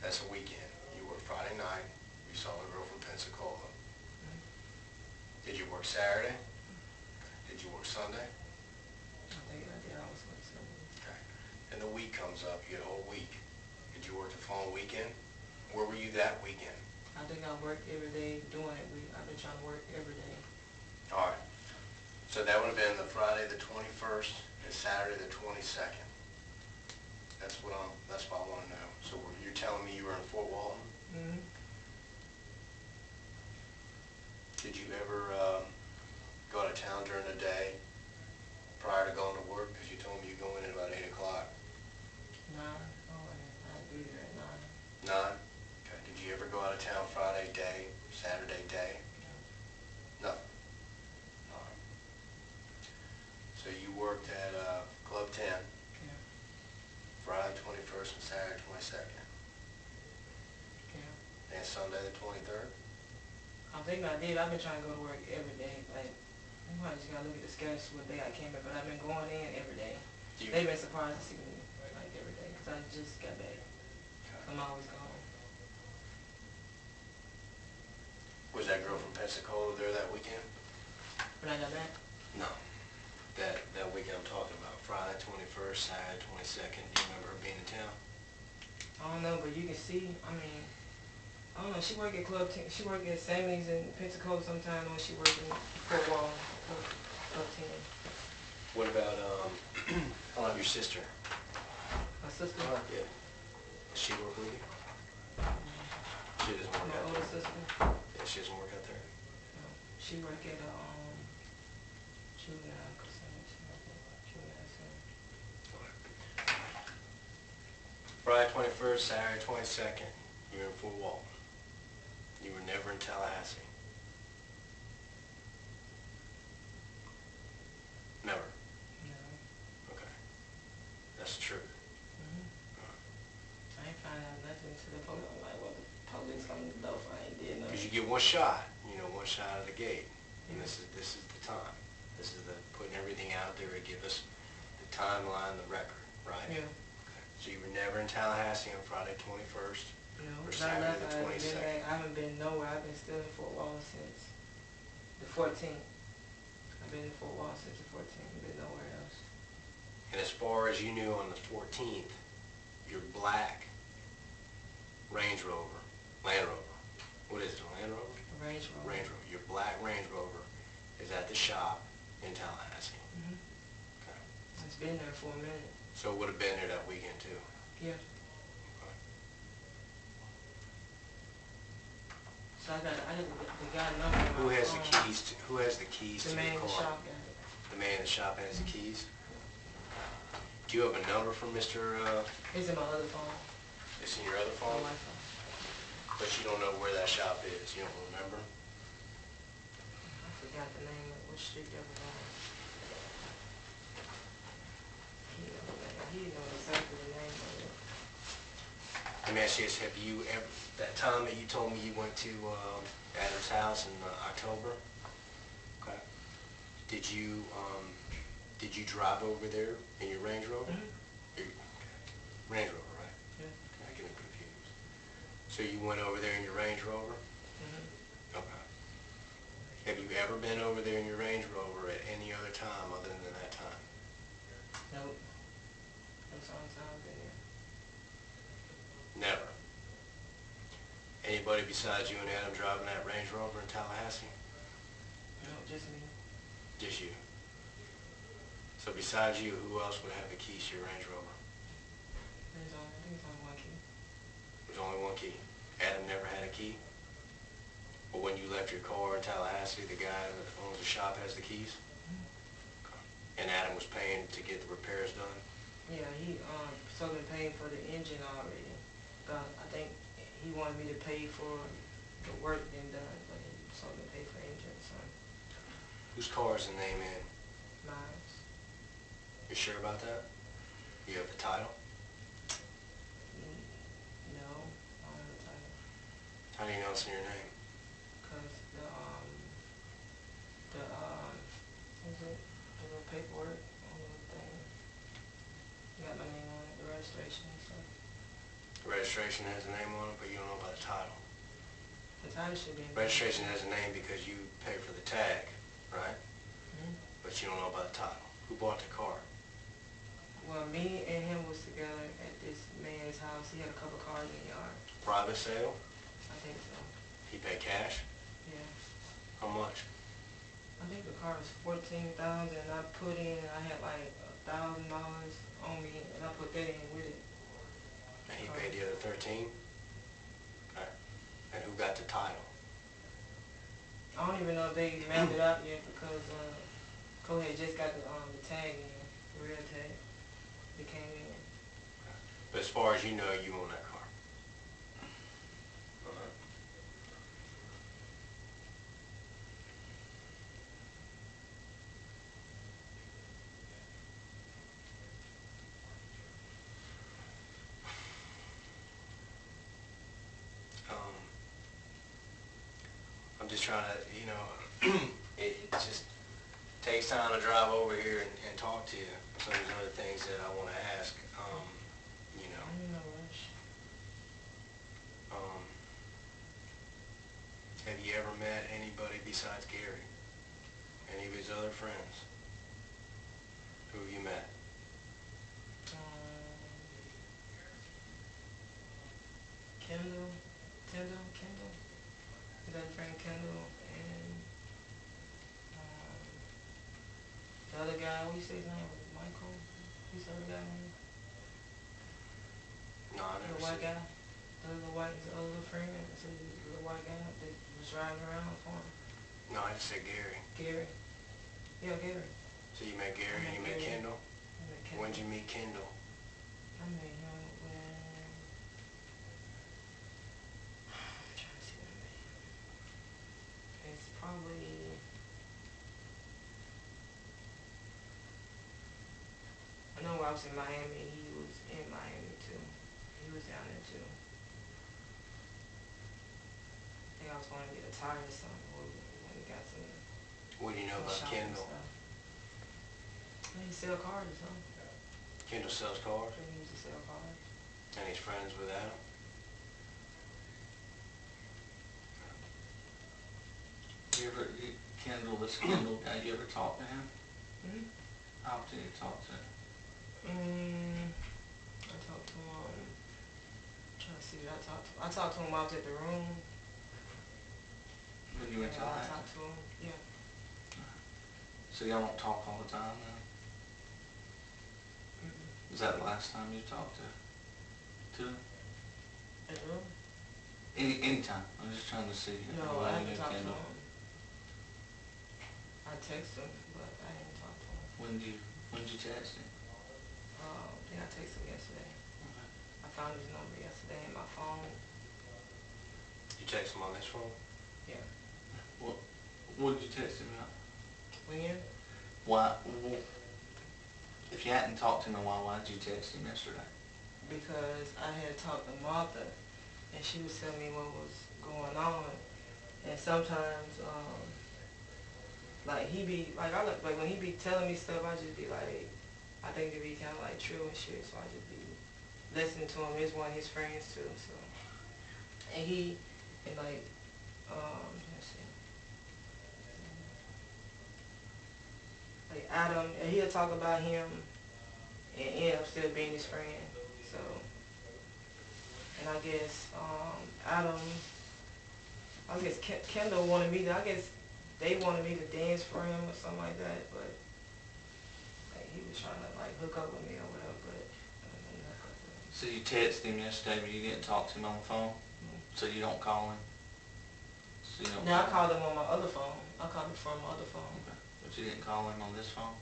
Speaker 1: That's a weekend. You work Friday night, you saw the girl from Pensacola. Did you work Saturday? Did you work Sunday?
Speaker 2: I
Speaker 1: then the week comes up, you get a whole week. Did you work the following weekend? Where were you that weekend?
Speaker 2: I think I worked every day doing it. I've been trying to work every day.
Speaker 1: All right. So that would have been the Friday the 21st and Saturday the 22nd. That's what I want to know. So you're telling me you were in Fort Walton?
Speaker 2: Mm-hmm.
Speaker 1: Did you ever go out of town during the day prior to going to work? Because you told me you go in at about 8 o'clock.
Speaker 2: 9. Oh, I'd be there at
Speaker 1: 9?
Speaker 2: 9.
Speaker 1: Okay. Did you ever go out of town Friday day, Saturday day? No. All right. So you worked at Club 10,
Speaker 2: Yeah.
Speaker 1: Friday 21st and Saturday 22nd,
Speaker 2: Yeah.
Speaker 1: and Sunday the 23rd?
Speaker 2: I think I did. I've been trying to go to work every day. Like, you might just gotta look at the schedule, what day I came in, but I've been going in every day. They've been surprised to see me, like, every day, because I just got back. I'm always gone.
Speaker 1: Was that girl from Pensacola there that weekend?
Speaker 2: When I got back,
Speaker 1: No. That weekend I'm talking about, Friday 21st, Saturday 22nd. Do you remember her being in town?
Speaker 2: I don't know, but you can see, I mean, I don't know, she work at Club 10, she work at Sammy's in Pensacola sometime, or she work in Fort Walton, Club 10.
Speaker 1: What about, how long your sister?
Speaker 2: My sister,
Speaker 1: Yeah. Does she work with you? She doesn't work
Speaker 2: my
Speaker 1: out
Speaker 2: older
Speaker 1: there?
Speaker 2: sister,
Speaker 1: Yeah, she doesn't work out there?
Speaker 2: no, she work at, juvenile center, she work at juvenile center.
Speaker 1: Friday 21st, Saturday 22nd, you're in Fort Walton. You were never in Tallahassee. Never?
Speaker 2: No.
Speaker 1: Okay. That's the truth.
Speaker 2: I ain't find out nothing to the police. I'm like, well, the police come to the door if I ain't did nothing.
Speaker 1: Because you get one shot, one shot out of the gate. And this is the time. This is the putting everything out there to give us the timeline, the record, right?
Speaker 2: Yeah.
Speaker 1: Okay. So you were never in Tallahassee on Friday 21st?
Speaker 2: No,
Speaker 1: Or
Speaker 2: 'cause I
Speaker 1: Saturday
Speaker 2: left,
Speaker 1: the
Speaker 2: I haven't been
Speaker 1: 22nd?
Speaker 2: back. I haven't been nowhere. I've been still in Fort Walton since the 14th. I've been in Fort Walton since the 14th. I've been nowhere else.
Speaker 1: And as far as you knew on the 14th, your black Range Rover, Land Rover, what is it, a Land Rover?
Speaker 2: A Range Rover.
Speaker 1: Range Rover. Your black Range Rover is at the shop in Tallahassee.
Speaker 2: Mm-hmm.
Speaker 1: Okay.
Speaker 2: It's been there for a minute.
Speaker 1: So it would have been there that weekend too?
Speaker 2: Yeah.
Speaker 1: Okay.
Speaker 2: So I got the guy number. on
Speaker 1: Who
Speaker 2: my
Speaker 1: has the
Speaker 2: phone.
Speaker 1: keys to, who has the keys
Speaker 2: The
Speaker 1: to
Speaker 2: man
Speaker 1: your
Speaker 2: in the
Speaker 1: car?
Speaker 2: shop got it.
Speaker 1: The man in the shop has the keys? Do you have a number from Mr.,
Speaker 2: It's in my other phone.
Speaker 1: it's in your other
Speaker 2: My
Speaker 1: phone?
Speaker 2: wife's phone.
Speaker 1: But you don't know where that shop is, you don't remember?
Speaker 2: I forgot the name of what street that was on. He know exactly the name of it.
Speaker 1: Let me ask you this, have you ever, that time that you told me you went to Adam's house in October, okay, did you drive over there in your Range Rover?
Speaker 2: Mm-hmm.
Speaker 1: Range Rover, right?
Speaker 2: Yeah.
Speaker 1: Okay, I get them confused. So you went over there in your Range Rover?
Speaker 2: Mm-hmm.
Speaker 1: Okay. Have you ever been over there in your Range Rover at any other time other than that time?
Speaker 2: Nope. That's the only time I've been there.
Speaker 1: Never. Anybody besides you and Adam driving that Range Rover in Tallahassee?
Speaker 2: No, just me.
Speaker 1: Just you. So besides you, who else would have the keys to your Range Rover?
Speaker 2: I think it's only one key.
Speaker 1: There's only one key. Adam never had a key? But when you left your car in Tallahassee, the guy that owns the shop has the keys? And Adam was paying to get the repairs done?
Speaker 2: Yeah, he been paying for the engine already. But I think he wanted me to pay for the work being done, but he been pay for the engine, so
Speaker 1: Whose car is the name in?
Speaker 2: mine.
Speaker 1: You sure about that? You have the title?
Speaker 2: No, I don't have a title.
Speaker 1: How do you know it's in your name?
Speaker 2: Cause what's it? The little paperwork on the thing. Got my name on it, the registration and stuff.
Speaker 1: The registration has a name on it, but you don't know about the title.
Speaker 2: The title should be in.
Speaker 1: Registration has a name because you pay for the tag, right?
Speaker 2: Mm-hmm.
Speaker 1: But you don't know about the title. Who bought the car?
Speaker 2: I Well, me and him was together at this man's house. He had a couple cars in the yard.
Speaker 1: Private sale?
Speaker 2: I think so.
Speaker 1: He paid cash?
Speaker 2: Yeah.
Speaker 1: How much?
Speaker 2: I think the car was $14,000, and I put in, I had like $1,000 on me, and I put that in with it.
Speaker 1: And he paid the other 13? Okay. And who got the title?
Speaker 2: I don't even know if they mailed it out yet because Cole had just got the tag in, the real tag. It came in.
Speaker 1: But as far as you know, you own that car. Alright. I'm just trying to, it just takes time to drive over here and talk to you. So there's other things that I want to ask.
Speaker 2: I'm in no rush.
Speaker 1: Have you ever met anybody besides Gary? Any of his other friends? Who have you met?
Speaker 2: Kendall. His other friend Kendall, and the other guy, what you say his name was? Michael? Who's the other guy name?
Speaker 1: No, I never
Speaker 2: The white
Speaker 1: seen.
Speaker 2: guy? The other white, his other little friend, so the white guy that was driving around for him.
Speaker 1: No, I just said Gary.
Speaker 2: Gary. Yeah, Gary.
Speaker 1: So you met Gary and you met
Speaker 2: Gary.
Speaker 1: Kendall?
Speaker 2: I met Kendall.
Speaker 1: When'd you meet Kendall?
Speaker 2: I met him when, I'm trying to see when I met him. It's probably, I know I was in Miami, he was in Miami too. He was down there too. I think I was going to get a tire or something when we got some
Speaker 1: What do you know about
Speaker 2: shopping
Speaker 1: Kendall?
Speaker 2: stuff. And he sell cars or something.
Speaker 1: Kendall sells cars
Speaker 2: He used to sell cars.
Speaker 1: and he's friends with Adam?
Speaker 3: This Kendall guy, you ever talk to him?
Speaker 2: Mm-hmm.
Speaker 3: How often do you talk to him?
Speaker 2: I talked to him, trying to see what I talked to him. I talked to him while I was at the room.
Speaker 3: When you went to
Speaker 2: I
Speaker 3: that?
Speaker 2: talked to him, yeah.
Speaker 3: So y'all don't talk all the time now?
Speaker 2: Mm-mm.
Speaker 3: Was that the last time you talked to him?
Speaker 2: At the room?
Speaker 3: Anytime. I'm just trying to see.
Speaker 2: No, I
Speaker 3: how you
Speaker 2: haven't
Speaker 3: know
Speaker 2: talked to
Speaker 3: Kendall.
Speaker 2: him. I texted him, but I didn't talk to him.
Speaker 3: When did you text him?
Speaker 2: I think I texted him yesterday.
Speaker 3: Okay.
Speaker 2: I found his number yesterday in my phone.
Speaker 1: You text him on this phone?
Speaker 2: Yeah.
Speaker 3: What did you text him about?
Speaker 2: When?
Speaker 3: Why? If you hadn't talked to him in a while, why did you text him yesterday?
Speaker 2: Because I had talked to Martha, and she was telling me what was going on. And sometimes, like he be, like when he be telling me stuff, I just be like, I think it be kind of like true and shit, so I just be listening to him. He's one of his friends too, so. And like, let's see. Like Adam, and he'll talk about him and end up still being his friend, so. And I guess, Adam, I guess Kendall wanted me to, I guess they wanted me to dance for him or something like that, but like he was trying to like hook up with me or whatever, but I didn't hook up with him.
Speaker 3: So you texted him yesterday, but you didn't talk to him on the phone? So you don't call him? So you don't
Speaker 2: Now I
Speaker 3: call
Speaker 2: called him on my other phone. I called him from my other phone.
Speaker 3: Okay. But you didn't call him on this phone?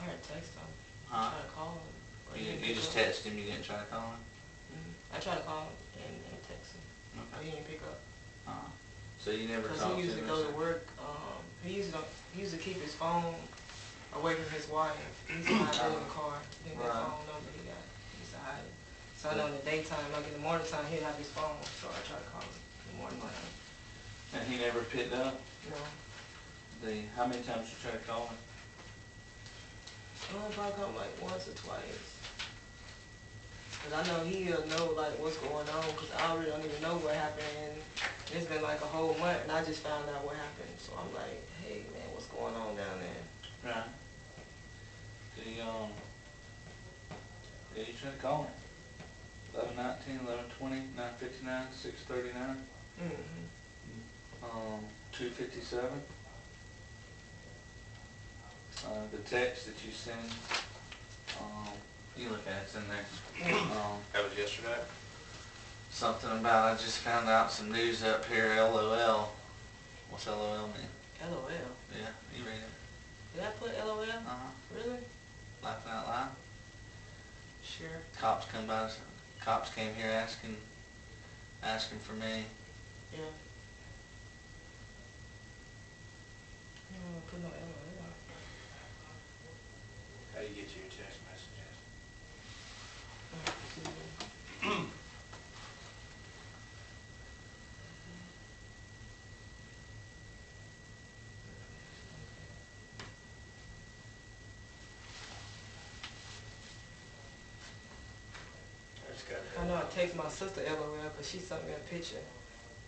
Speaker 2: I had text him.
Speaker 3: Huh?
Speaker 2: I tried to call him. But he
Speaker 3: You
Speaker 2: didn't
Speaker 3: just
Speaker 2: pick up.
Speaker 3: texted him, you didn't try to call him?
Speaker 2: I tried to call him and text him, but
Speaker 3: Okay.
Speaker 2: he didn't pick up.
Speaker 3: So you never
Speaker 2: Because
Speaker 3: talked
Speaker 2: he
Speaker 3: to
Speaker 2: used
Speaker 3: him?
Speaker 2: to go to
Speaker 3: yesterday?
Speaker 2: work, he used to keep his phone away from his wife. He used to hide it in the car. Then that
Speaker 3: Right.
Speaker 2: phone number he got, he used to hide it. So I know in the daytime, like in the morning time, he'd have his phone, so I tried to call him in the morning time.
Speaker 3: And he never picked up?
Speaker 2: You know,
Speaker 3: How many times you tried to call him?
Speaker 2: I probably call him like once or twice. Cause I know he'll know like what's going on, cause I already don't even know what happened, and it's been like a whole month, and I just found out what happened. So I'm like, hey man, what's going on down there?
Speaker 3: Right. The, yeah, you tried to call me. 11:19, 11:20, 9:59, 6:39,
Speaker 2: Mm-hmm.
Speaker 3: 2:57. The text that you send, you look at it's in there.
Speaker 1: That was yesterday?
Speaker 3: Something about, I just found out some news up here, LOL. What's LOL mean?
Speaker 2: LOL.
Speaker 3: Yeah, you read it.
Speaker 2: Did I put LOL?
Speaker 3: Uh-huh.
Speaker 2: Really?
Speaker 3: Laughing out loud.
Speaker 2: Sure.
Speaker 3: Cops came here asking for me.
Speaker 2: Yeah. I don't want to put no LOL.
Speaker 1: How do you get to your text messages? I just got
Speaker 2: I know I text my sister LOL because she sent me a picture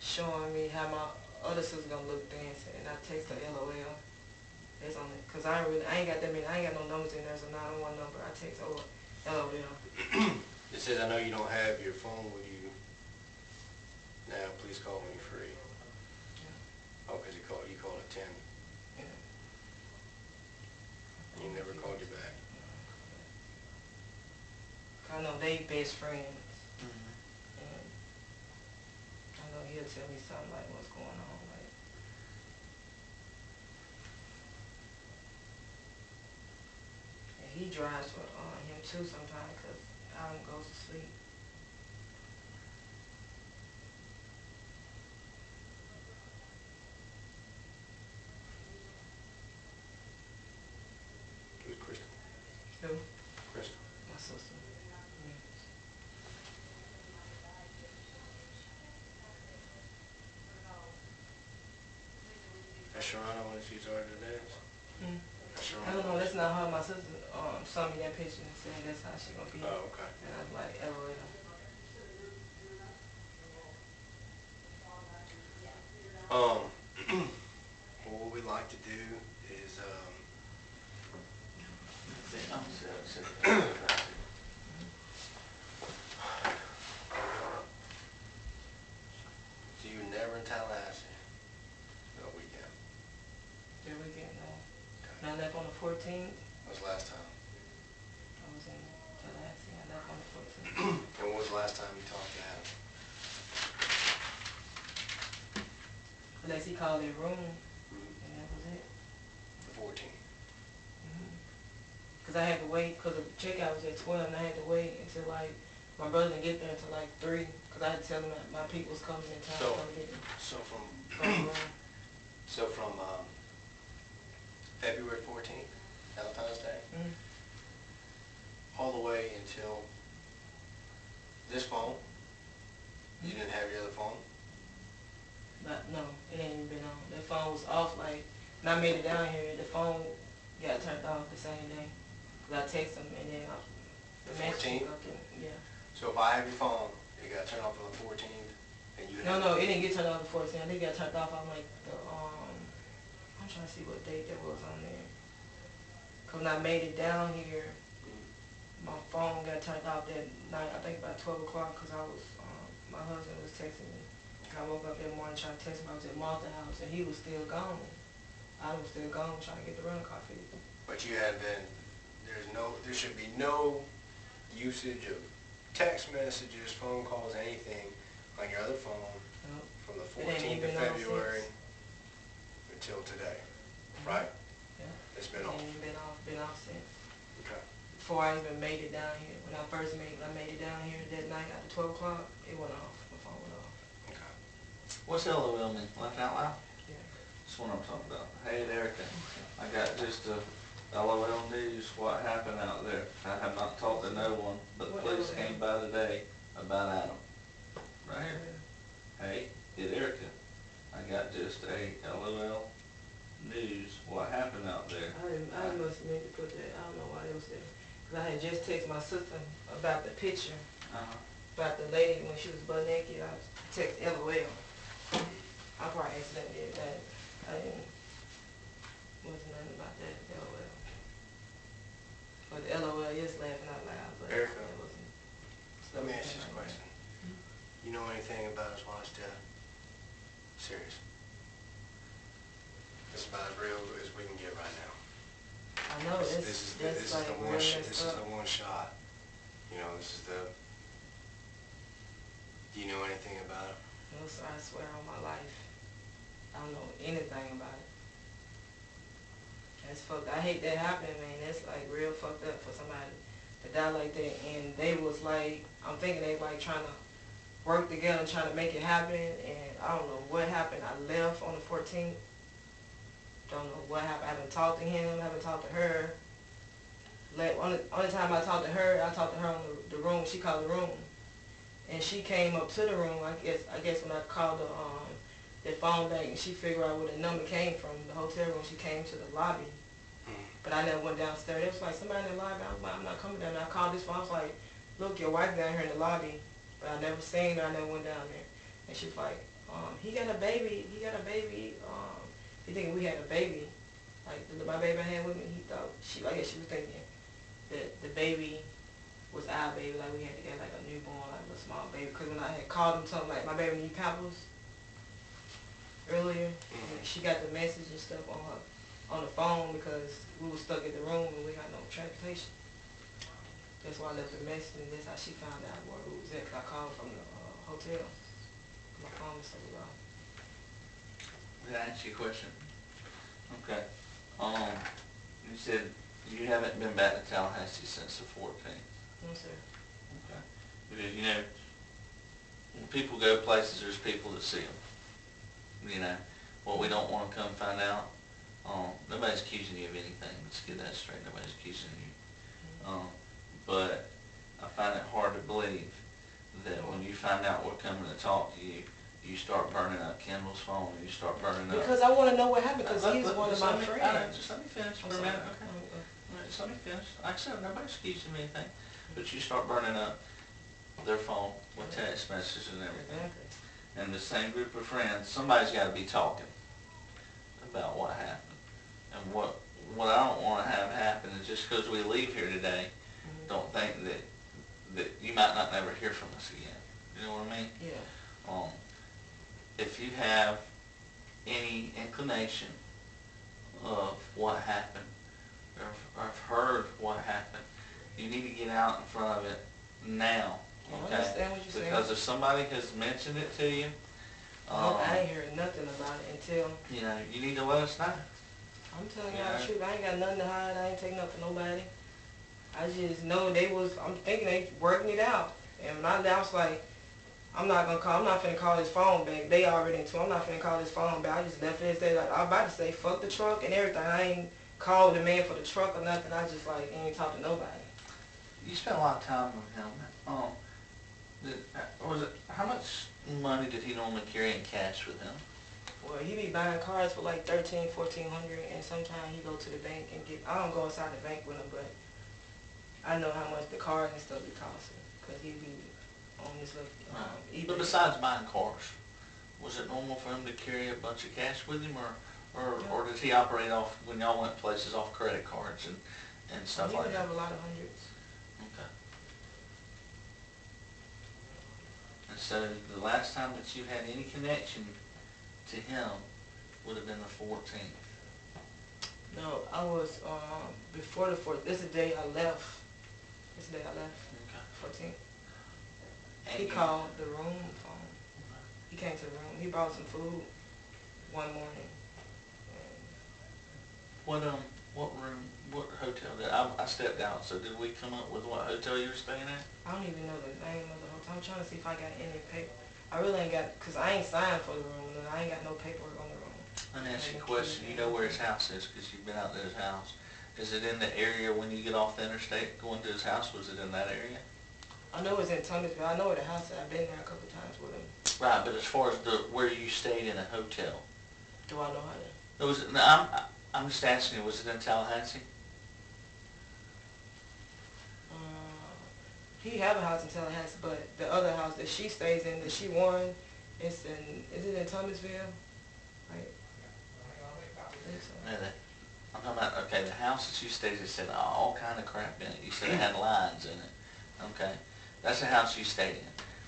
Speaker 2: showing me how my other sister gonna look dancing, and I text her LOL. It's on it, cause I ain't got that many, I ain't got no numbers in there, so 901 number. I text over LOL.
Speaker 1: It says, I know you don't have your phone with you now, please call when you're free.
Speaker 2: Yeah.
Speaker 1: Oh, because you called at 10.
Speaker 2: Yeah.
Speaker 1: He never called you back.
Speaker 2: I know they best friends,
Speaker 3: Mm-hmm.
Speaker 2: and I know he'll tell me something like what's going on, like. And he drives for him too sometimes, cause Adam goes to sleep.
Speaker 1: Who's Crystal?
Speaker 2: Who?
Speaker 1: Crystal.
Speaker 2: My sister. Yeah.
Speaker 1: Has Sharana when she's ordered to dance?
Speaker 2: Hmm.
Speaker 1: Has
Speaker 2: I
Speaker 1: Sharana
Speaker 2: don't know,
Speaker 1: when
Speaker 2: that's not her. My sister sent me that picture and said that's how she gonna be.
Speaker 1: Oh, okay.
Speaker 2: And I was like, LOL.
Speaker 1: What we like to do is, so you were never in Tallahassee? No weekend.
Speaker 2: There we get no.
Speaker 1: Okay.
Speaker 2: And I left on the 14th.
Speaker 1: When was the last time?
Speaker 2: I was in Tallahassee. I left on the 14th.
Speaker 1: And when was the last time you talked to Adam?
Speaker 2: Unless he called their room,
Speaker 1: Mm-hmm.
Speaker 2: and that was it.
Speaker 1: The 14th.
Speaker 2: Cause I had to wait, cause the checkout was at 12, and I had to wait until like my brother didn't get there until like 3, cause I had to tell him that my people was coming in town to come get me.
Speaker 1: So
Speaker 2: From
Speaker 1: from,
Speaker 2: the room.
Speaker 1: so from February 14th, Valentine's Day,
Speaker 2: Mhm.
Speaker 1: all the way until this phone, you didn't have your other phone?
Speaker 2: But no, it ain't even been on. That phone was off like, when I made it down here, the phone got turned off the same day. Cause I texted him and then
Speaker 1: The
Speaker 2: the message
Speaker 1: 14th?
Speaker 2: up to, yeah.
Speaker 1: So if I have your phone, it got turned off on the 14th, and you
Speaker 2: No,
Speaker 1: have...
Speaker 2: no, it didn't get turned off the 14th. I think it got turned off on like the, I'm trying to see what date that was on there. Cause when I made it down here, my phone got turned off that night, I think about 12 o'clock, cause I was, my husband was texting me. I woke up that morning trying to text him, I was at Martha's house, and he was still gone. I was still gone trying to get the rental car fixed.
Speaker 1: But you had been, there should be no usage of text messages, phone calls, anything on your other phone
Speaker 2: Nope.
Speaker 1: from the
Speaker 2: It ain't
Speaker 1: 14th
Speaker 2: even
Speaker 1: of
Speaker 2: on
Speaker 1: February
Speaker 2: since.
Speaker 1: until today, right?
Speaker 2: Yeah.
Speaker 1: It's been off.
Speaker 2: It ain't been off since.
Speaker 1: Okay.
Speaker 2: Before I even made it down here, when I made it down here that night after 12 o'clock, it went off, my phone went off.
Speaker 1: Okay.
Speaker 3: What's LOL mean? Laugh out loud?
Speaker 2: Yeah.
Speaker 3: That's what I'm talking about. Hey, Erica, I got just a LOL news. What happened out there? I have not talked to no one, but the
Speaker 2: What
Speaker 3: police
Speaker 2: LOL?
Speaker 3: came by today about Adam. Right here. Hey, it's Erica. I got just a LOL news. What happened out there?
Speaker 2: I must meant to put that, I don't know why it was there. Cause I had just texted my sister about the picture,
Speaker 3: Uh-huh.
Speaker 2: about the lady when she was butt naked. I text LOL. I probably accidentally did that. I didn't, wasn't nothing about that, LOL. But the LOL is laughing out loud, but
Speaker 1: Erica,
Speaker 2: it wasn't.
Speaker 1: let me ask you this question. You know anything about his wife's death? Serious. This is about as real as we can get right now.
Speaker 2: I know,
Speaker 1: This is
Speaker 2: like
Speaker 1: the
Speaker 2: real
Speaker 1: one. This
Speaker 2: messed
Speaker 1: is the
Speaker 2: up.
Speaker 1: one shot. You know, this is the. Do you know anything about it?
Speaker 2: No, sir, I swear on my life. I don't know anything about it. That's fucked. I hate that happening, man. That's like real fucked up for somebody to die like that. And they was like, I'm thinking they like trying to work together, trying to make it happen. And I don't know what happened. I left on the 14th. Don't know what happened. I haven't talked to him. I haven't talked to her. Like, only time I talked to her on the room. She called the room. And she came up to the room, I guess when I called the phone back, and she figured out where the number came from, the hotel room. She came to the lobby. But I never went downstairs. It was like somebody in the lobby. I'm not coming down there. I called this phone. I was like, look, your wife down here in the lobby. But I never seen her. I never went down there. And she was like, he got a baby. He got a baby. He thinking we had a baby. Like my baby I had with me. He thought I guess she was thinking that the baby was our baby. Like we had to get like a newborn, like a small baby. Because when I had called him, told him like my baby need pampers earlier, she got the message and stuff on the phone because we were stuck in the room and we had no transportation. That's why I left the message, and that's how she found out where we was at. Cause I called from the hotel. My phone was so low.
Speaker 3: Did I ask you a question? Okay. You said you haven't been back to Tallahassee since the 14th.
Speaker 2: No, sir.
Speaker 3: Okay. Because, you know, when people go places, there's people that see them. You know, what we don't want to come find out, nobody's accusing you of anything. Let's get that straight. Nobody's accusing you. But I find it hard to believe that when you find out we're coming to talk to you, you start burning up Kendall's phone, and you start burning up.
Speaker 2: Because I want to know what happened, because he's one of my friends.
Speaker 3: Just let me finish for a minute, okay? Just let me finish. Like I said, nobody's accusing me of anything. But you start burning up their phone with text messages and everything.
Speaker 2: Exactly.
Speaker 3: And the same group of friends, somebody's got to be talking about what happened. And what I don't want to have happen is just because we leave here today, don't think that you might not never hear from us again. You know what I mean?
Speaker 2: Yeah.
Speaker 3: If you have any inclination of what happened, or have heard what happened, you need to get out in front of it now. Okay?
Speaker 2: I understand what you're saying.
Speaker 3: Because if somebody has mentioned it to you,
Speaker 2: I ain't heard nothing about it until...
Speaker 3: You know, you need to let us know.
Speaker 2: I'm telling y'all the truth. I ain't got nothing to hide. I ain't taking up for nobody. I just know I'm thinking they working it out. And I was like, I'm not finna call his phone back. They already into I'm not finna call his phone back. I just left it there. Like, I was about to say, fuck the truck and everything. I ain't called the man for the truck or nothing. I just like, ain't talked to nobody.
Speaker 3: You spent a lot of time with him. How much money did he normally carry in cash with him?
Speaker 2: Well, he be buying cars for like $1,300, $1,400, and sometimes he go to the bank and get. I don't go inside the bank with him, but I know how much the cars and stuff be costing, because he be on this little eBay.
Speaker 3: But besides buying cars, was it normal for him to carry a bunch of cash with him, or did he operate off, when y'all went places, off credit cards and stuff like
Speaker 2: He would
Speaker 3: that?
Speaker 2: have a lot of hundreds.
Speaker 3: Okay. And so the last time that you had any connection to him would have been the 14th.
Speaker 2: No, I was before the 4th. This is the day I left.
Speaker 3: Okay.
Speaker 2: 14th.
Speaker 3: And
Speaker 2: He
Speaker 3: you-
Speaker 2: called the room phone. He came to the room. He brought some food one morning.
Speaker 3: What room, what hotel did, I stepped out, so did we come up with what hotel you were staying at?
Speaker 2: I don't even know the name of the hotel. I'm trying to see if I got any paper. I really ain't got, because I ain't signed for the room, and I ain't got no paperwork on the room.
Speaker 3: Let me ask you a question. You know where his house is, because you've been out to his house. Is it in the area when you get off the interstate going to his house? Was it in that area?
Speaker 2: I know it's in Thomasville. I know where the house is. I've been there a couple of times with him.
Speaker 3: Right, but as far as where you stayed in a hotel,
Speaker 2: Do I know how to?
Speaker 3: it was. No, I'm just asking you. Was it in Tallahassee?
Speaker 2: He have a house in Tallahassee, but the other house that she stays in, that she won, is it in Thomasville? Right. I think so.
Speaker 3: Yeah, I'm talking about, okay, the house that you stayed at said all kind of crap in it. You said it had lines in it. Okay, that's the house you stayed in.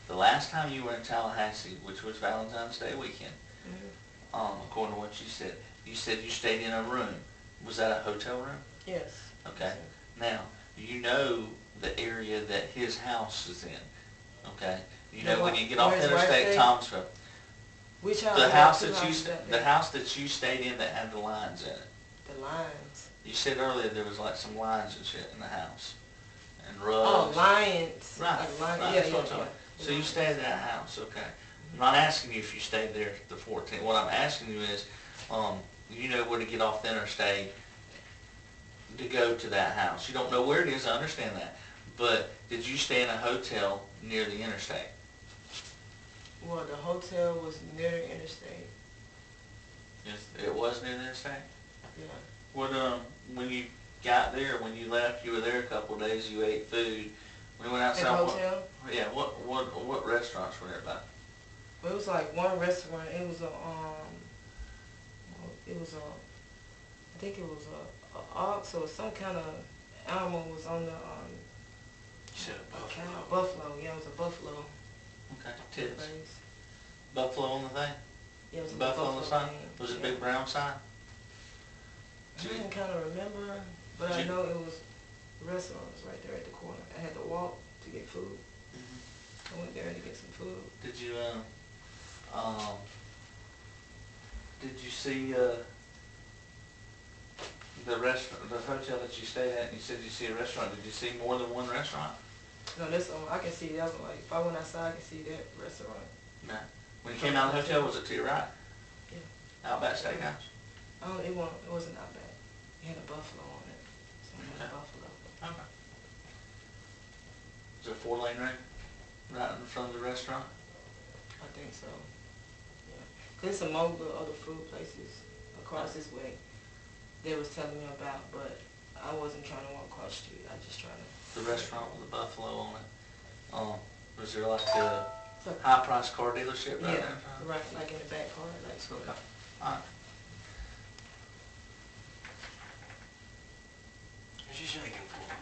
Speaker 3: The last time you were in Tallahassee, which was Valentine's Day weekend, according to what you said you stayed in a room. Was that a hotel room?
Speaker 2: Yes.
Speaker 3: Okay. Now, you know the area that his house is in. Okay. You know when you get off
Speaker 2: Where his wife
Speaker 3: Interstate
Speaker 2: stayed?
Speaker 3: Thomasville,
Speaker 2: Which house?
Speaker 3: the
Speaker 2: I got
Speaker 3: house
Speaker 2: two
Speaker 3: that you
Speaker 2: houses out
Speaker 3: the
Speaker 2: there.
Speaker 3: house that you stayed in that had the lines in it.
Speaker 2: The lines.
Speaker 3: You said earlier there was like some lines and shit in the house, and
Speaker 2: Oh,
Speaker 3: rugs.
Speaker 2: lions.
Speaker 3: Right.
Speaker 2: Like lion-
Speaker 3: Right.
Speaker 2: Yeah,
Speaker 3: That's what I'm
Speaker 2: yeah,
Speaker 3: talking
Speaker 2: yeah.
Speaker 3: about. So you stayed in that house, okay? I'm not asking you if you stayed there the 14th. What I'm asking you is, you know where to get off the interstate to go to that house. You don't know where it is, I understand that. But did you stay in a hotel near the interstate?
Speaker 2: Well, the hotel was near the interstate.
Speaker 3: Yes, it was near the interstate?
Speaker 2: Yeah.
Speaker 3: What, when you got there, when you left, you were there a couple of days, you ate food. When you went
Speaker 2: At the
Speaker 3: outside,
Speaker 2: hotel?
Speaker 3: yeah, what restaurants were nearby?
Speaker 2: Well, it was like one restaurant. It was a, I think it was a ox or some kind of animal was on the,
Speaker 1: You said a
Speaker 2: cow,
Speaker 1: buffalo.
Speaker 2: buffalo. Yeah, it was a buffalo.
Speaker 3: Okay, tits.
Speaker 2: Place.
Speaker 3: Buffalo on the thing?
Speaker 2: Yeah, it was a
Speaker 3: Buffalo on the sign?
Speaker 2: thing.
Speaker 3: Was it a
Speaker 2: Yeah.
Speaker 3: big brown sign?
Speaker 2: I don't kind of remember, but
Speaker 3: Did
Speaker 2: I
Speaker 3: you-
Speaker 2: know it was restaurants right there at the corner. I had to walk to get food. I went there to get some food.
Speaker 3: Did you, did you see, the restaurant, the hotel that you stayed at, and you said you see a restaurant, did you see more than one restaurant?
Speaker 2: No, this one, I can see the other one. Like, if I went outside, I can see that restaurant.
Speaker 3: No. When you came out of the hotel, was it to your right?
Speaker 2: Yeah.
Speaker 3: Outback Steakhouse?
Speaker 2: Oh, it wasn't out bad. It had a buffalo on it. Something had a
Speaker 3: Okay.
Speaker 2: buffalo.
Speaker 3: Okay. Is there a 4-lane road right in front of the restaurant?
Speaker 2: I think so. Yeah. 'Cause there's some more other food places across this way they was telling me about, but I wasn't trying to walk across the street. I just trying to.
Speaker 3: The restaurant with the buffalo on it. Was there like a
Speaker 2: So,
Speaker 3: high-priced car dealership right
Speaker 2: yeah,
Speaker 3: there?
Speaker 2: right, like in the back part, like.
Speaker 3: Okay. Alright.
Speaker 1: What you shaking for?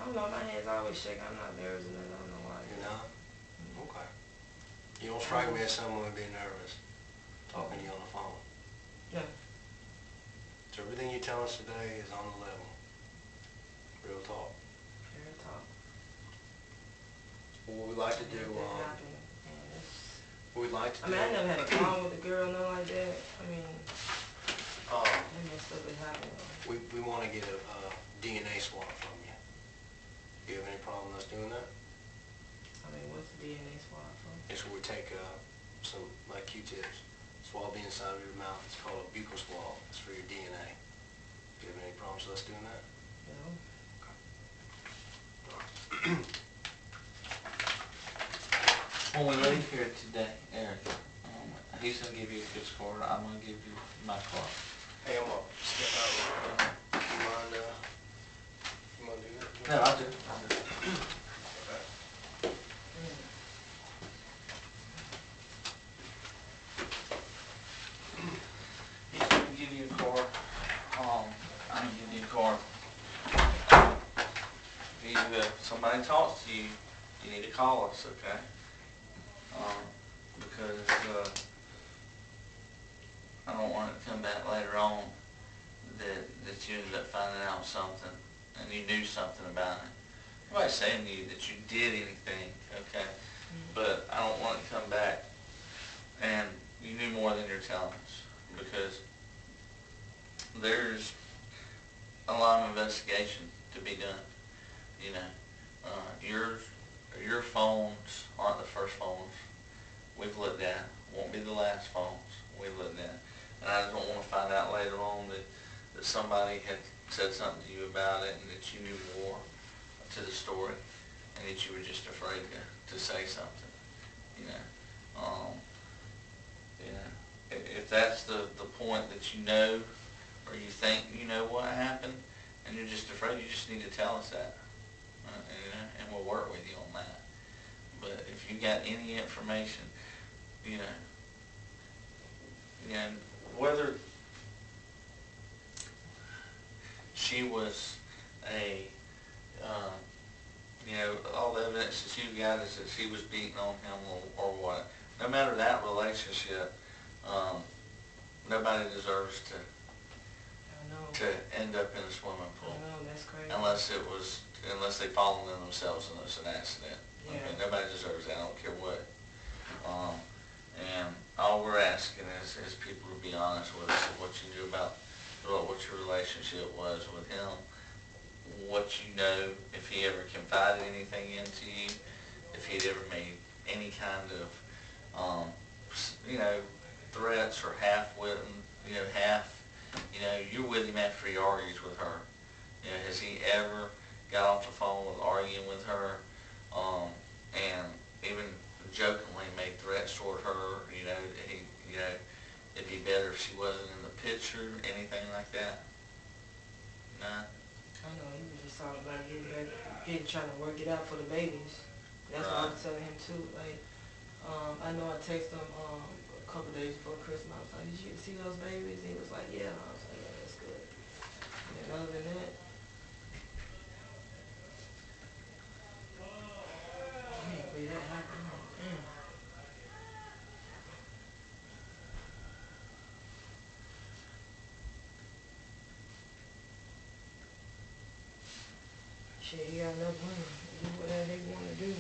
Speaker 2: I don't know, my hands always shake. I'm not nervous and I don't know why.
Speaker 1: You know? Okay. You don't strike me as someone who'd be nervous talking to you on the phone.
Speaker 2: No.
Speaker 1: So everything you tell us today is on the level. Real talk.
Speaker 2: Fair talk.
Speaker 1: What we'd like to do,
Speaker 2: That happened, and it's-
Speaker 1: what we'd like to
Speaker 2: I
Speaker 1: do.
Speaker 2: mean, I never had a problem with the girl, nothing like that. I mean,
Speaker 1: Um,
Speaker 2: that messed up it happened.
Speaker 1: we want to get a DNA swab from you. Do you have any problem with us doing that?
Speaker 2: I mean, what's the DNA swab from?
Speaker 1: It's where we take some, like Q-tips, swab the inside of your mouth. It's called a buccal swab. It's for your DNA. Do you have any problems with us doing that?
Speaker 2: You know?
Speaker 3: When we leave here today, Eric, he's gonna give you his card, I'm gonna give you my card.
Speaker 1: Hey, I'm gonna step out real quick. You mind doing that?
Speaker 3: No, I'll do.
Speaker 1: Okay.
Speaker 3: He's gonna give you a card, I'm gonna give you a card. If somebody talks to you, you need to call us, okay? Because, I don't want it to come back later on that you ended up finding out something and you knew something about it. Nobody's saying to you that you did anything, okay? But I don't want it to come back and you knew more than you're telling us, because there's a lot of investigation to be done, you know. Your phones aren't the first phones we've looked at, won't be the last phones we've looked at. And I don't want to find out later on that somebody had said something to you about it and that you knew more to the story and that you were just afraid to say something, you know. If that's the point that you know or you think you know what happened and you're just afraid, you just need to tell us that, and we'll work with you on that. But if you got any information, you know, whether she was a, um, you know, all the evidence that you got is that she was beating on him or what. No matter that relationship, um, nobody deserves
Speaker 2: I know.
Speaker 3: to end up in a swimming
Speaker 2: I
Speaker 3: pool
Speaker 2: know, that's crazy.
Speaker 3: unless they fallen in themselves and it's an accident.
Speaker 2: Yeah.
Speaker 3: Okay, nobody deserves that. I don't care what. Um, and all we're asking is people to be honest with us of what you knew about what your relationship was with him, what you know, if he ever confided anything into you, if he'd ever made any kind of, you know, threats or half-witting, you know, you're with him after he argues with her. You know, has he ever got off the phone with arguing with her, and even jokingly made threats toward her, you know, it'd be better if she wasn't in the picture, anything like that? Nah?
Speaker 2: I know, he was just talking about trying to work it out for the babies. That's what I was telling him too. Like, I know I texted him a couple days before Christmas. I was like, did you see those babies? He was like, yeah. I was like, yeah, that's good. And then other than that, I can't believe that happened. Mm. Shit, he got enough money to do whatever they want to do.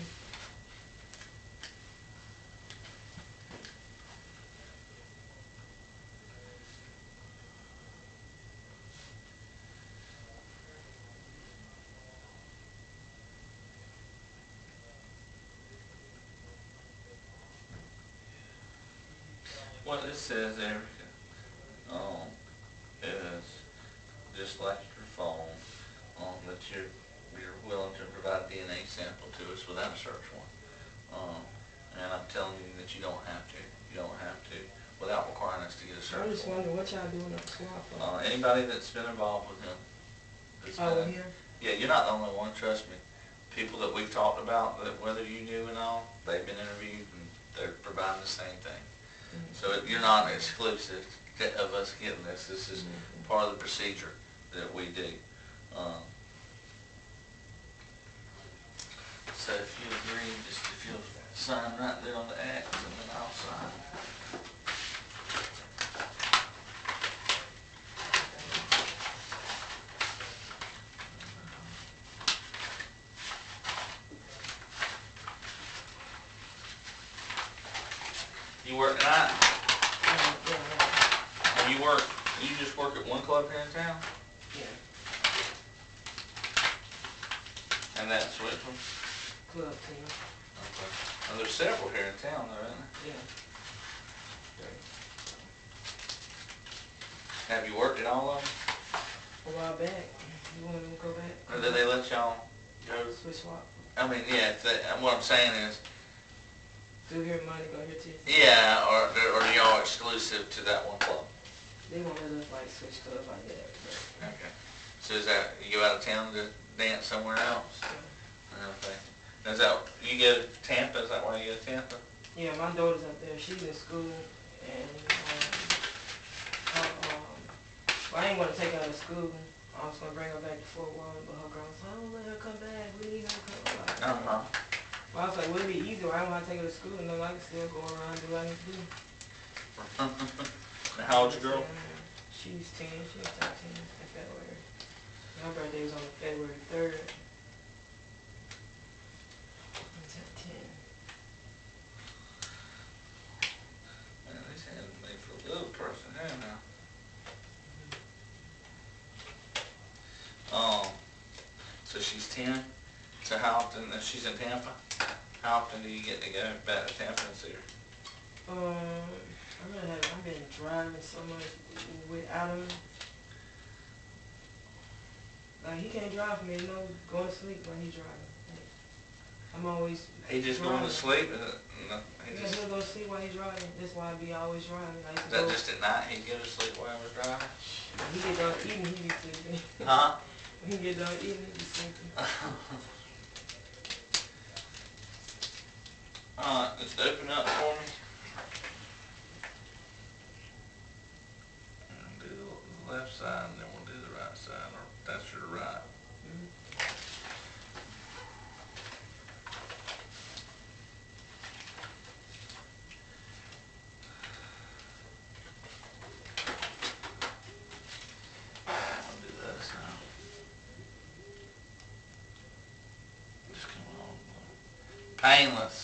Speaker 3: What it says, Erica, is just like your phone, that you're willing to provide DNA sample to us without a search warrant. And I'm telling you that you don't have to. You don't have to without requiring us to get a
Speaker 2: I
Speaker 3: search
Speaker 2: just
Speaker 3: warrant.
Speaker 2: wonder what y'all doing up the swamp for.
Speaker 3: Anybody that's been involved with him.
Speaker 2: Oh, with him?
Speaker 3: Yeah, you're not the only one, trust me. People that we've talked about, that whether you knew and all, they've been interviewed and they're providing the same thing. So you're not exclusive of us getting this. This is part of the procedure that we do. So if you agree, just if you'll sign right there on the act, and then I'll sign. You work tonight?
Speaker 2: Yeah.
Speaker 3: You just work at one club here in town?
Speaker 2: Yeah.
Speaker 3: And that's Richmond?
Speaker 2: Club team.
Speaker 3: Okay. Well, there's several here in town though, isn't there?
Speaker 2: Yeah.
Speaker 3: Have you worked at all of them?
Speaker 2: A while back. You want to go back?
Speaker 3: Or did they let y'all go?
Speaker 2: Switch swap.
Speaker 3: I mean, yeah, what I'm saying is,
Speaker 2: Do here money, go here too.
Speaker 3: yeah, or y'all exclusive to that one club?
Speaker 2: They won't let us like switch clubs like that. But,
Speaker 3: Okay. So is that, you go out of town to dance somewhere else?
Speaker 2: yeah.
Speaker 3: Okay. Is that, you go to Tampa, is that why you go to Tampa?
Speaker 2: Yeah, my daughter's up there. She's in school, and well, I ain't gonna take her out of school. I was gonna bring her back to Fort Walton, but her girl was like, "Oh, let her come back. We need her to come back."
Speaker 3: Uh-huh.
Speaker 2: Well, I was like, "Would it be easier? I don't want to take her to school, and then I can still go around and do what I need to do."
Speaker 3: Now, how old's your girl?
Speaker 2: She's 10. She's 13 in February. My birthday was on February 3rd. She's at 10.
Speaker 3: Man, these hands are made for a little person here now. So she's 10. So how often, if she's in Tampa, how often do you get to go back to Tampa and see her?
Speaker 2: I've been driving so much without him. Like, he can't drive for me, you know, going to sleep when he's driving. Like, I'm always
Speaker 3: He just
Speaker 2: driving.
Speaker 3: going to sleep? No,
Speaker 2: Yeah, he'll go to sleep while he's driving. That's why I be always driving. I used
Speaker 3: Is
Speaker 2: to
Speaker 3: that
Speaker 2: go,
Speaker 3: just at night he'd go to sleep while he was driving?
Speaker 2: when he get done eating, he be sleeping.
Speaker 3: Huh?
Speaker 2: When he get done eating, he be sleeping.
Speaker 3: Alright, just open up for me. And do the left side and then we'll do the right side. Or That's your right. I'll do this now. Just come on. Painless.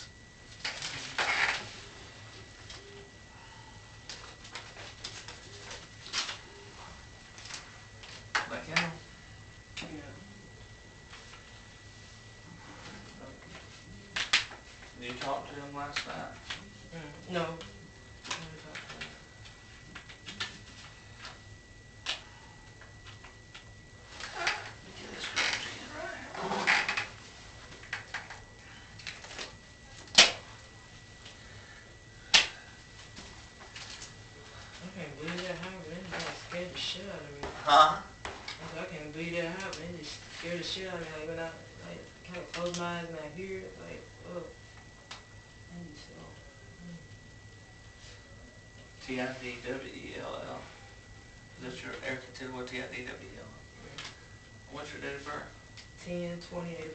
Speaker 3: Back in.
Speaker 2: Yeah.
Speaker 3: Did you talk to him last night?
Speaker 2: No. I haven't talked to him.
Speaker 3: Get this kid right.
Speaker 2: I can't believe that happened. That just scared the shit out of me.
Speaker 3: Huh?
Speaker 2: I said, I can't believe that happened. It just scared the shit out of me. Like when I kind of close my eyes and I hear it, like, oh. I just,
Speaker 3: T-I-D-W-E-L-L. Is that your Erica Tidwell T-I-D-W-E-L-L? What's your date of birth?
Speaker 2: 10/20/84.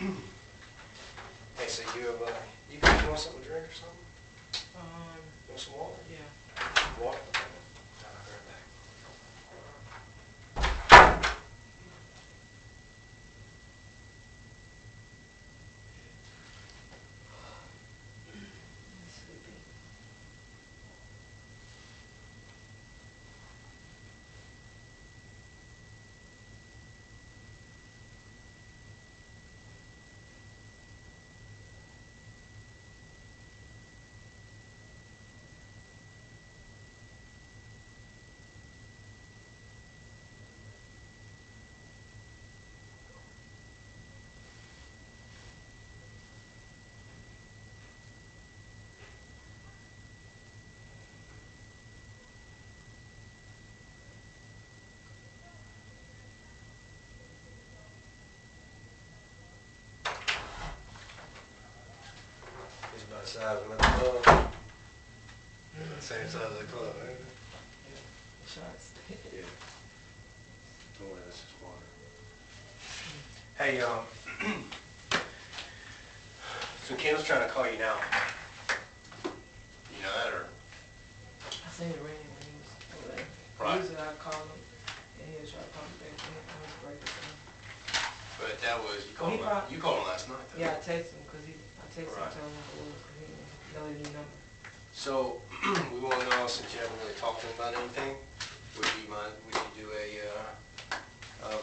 Speaker 1: Hey, so you you want something to drink or something? Want some water?
Speaker 2: Yeah.
Speaker 1: Water? Okay. I'll be right back.
Speaker 2: I'm sleepy.
Speaker 1: He's about the size of my club. Same size as the club, ain't it?
Speaker 2: Yeah. Shots.
Speaker 1: Yeah. Don't worry, this is water. Hey, so Kendall's trying to call you now. You know that, or?
Speaker 2: I seen the ring when he was over there.
Speaker 1: Right.
Speaker 2: Usually I call him and he'll try to call me back and I was breaking for him.
Speaker 1: But that was,
Speaker 2: Well,
Speaker 1: you called him last night, though.
Speaker 2: Yeah, I texted him because I texted him
Speaker 1: Right.
Speaker 2: telling him who it was because he didn't know the new number.
Speaker 1: So, we want to know, since you haven't really talked to him about anything, would you do a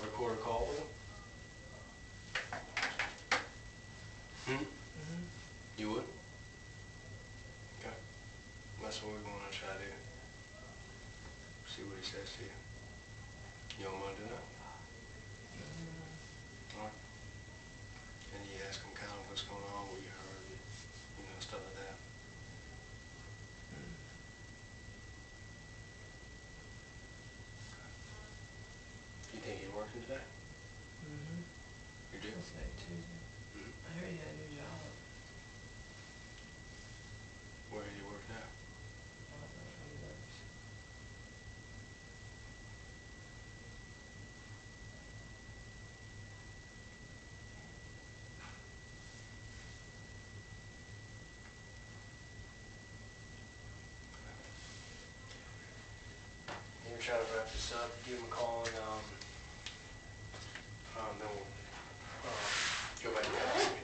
Speaker 1: recorded call with him? Hmm?
Speaker 2: Mm-hmm.
Speaker 1: You would? Okay. That's what we want to try to do. See what he says to you. You don't mind doing that?
Speaker 2: Mm-hmm.
Speaker 1: All right. And you ask him kind of what's going on, what you heard, and, stuff like that. You think he's working today?
Speaker 2: Mm-hmm.
Speaker 1: You do?
Speaker 2: It's like Tuesday.
Speaker 1: Mm-hmm.
Speaker 2: I heard he had a new job.
Speaker 1: Where is he working at?
Speaker 2: I don't know where he works.
Speaker 1: We're trying to wrap this up, give him a call, and then we'll go back to the other phone.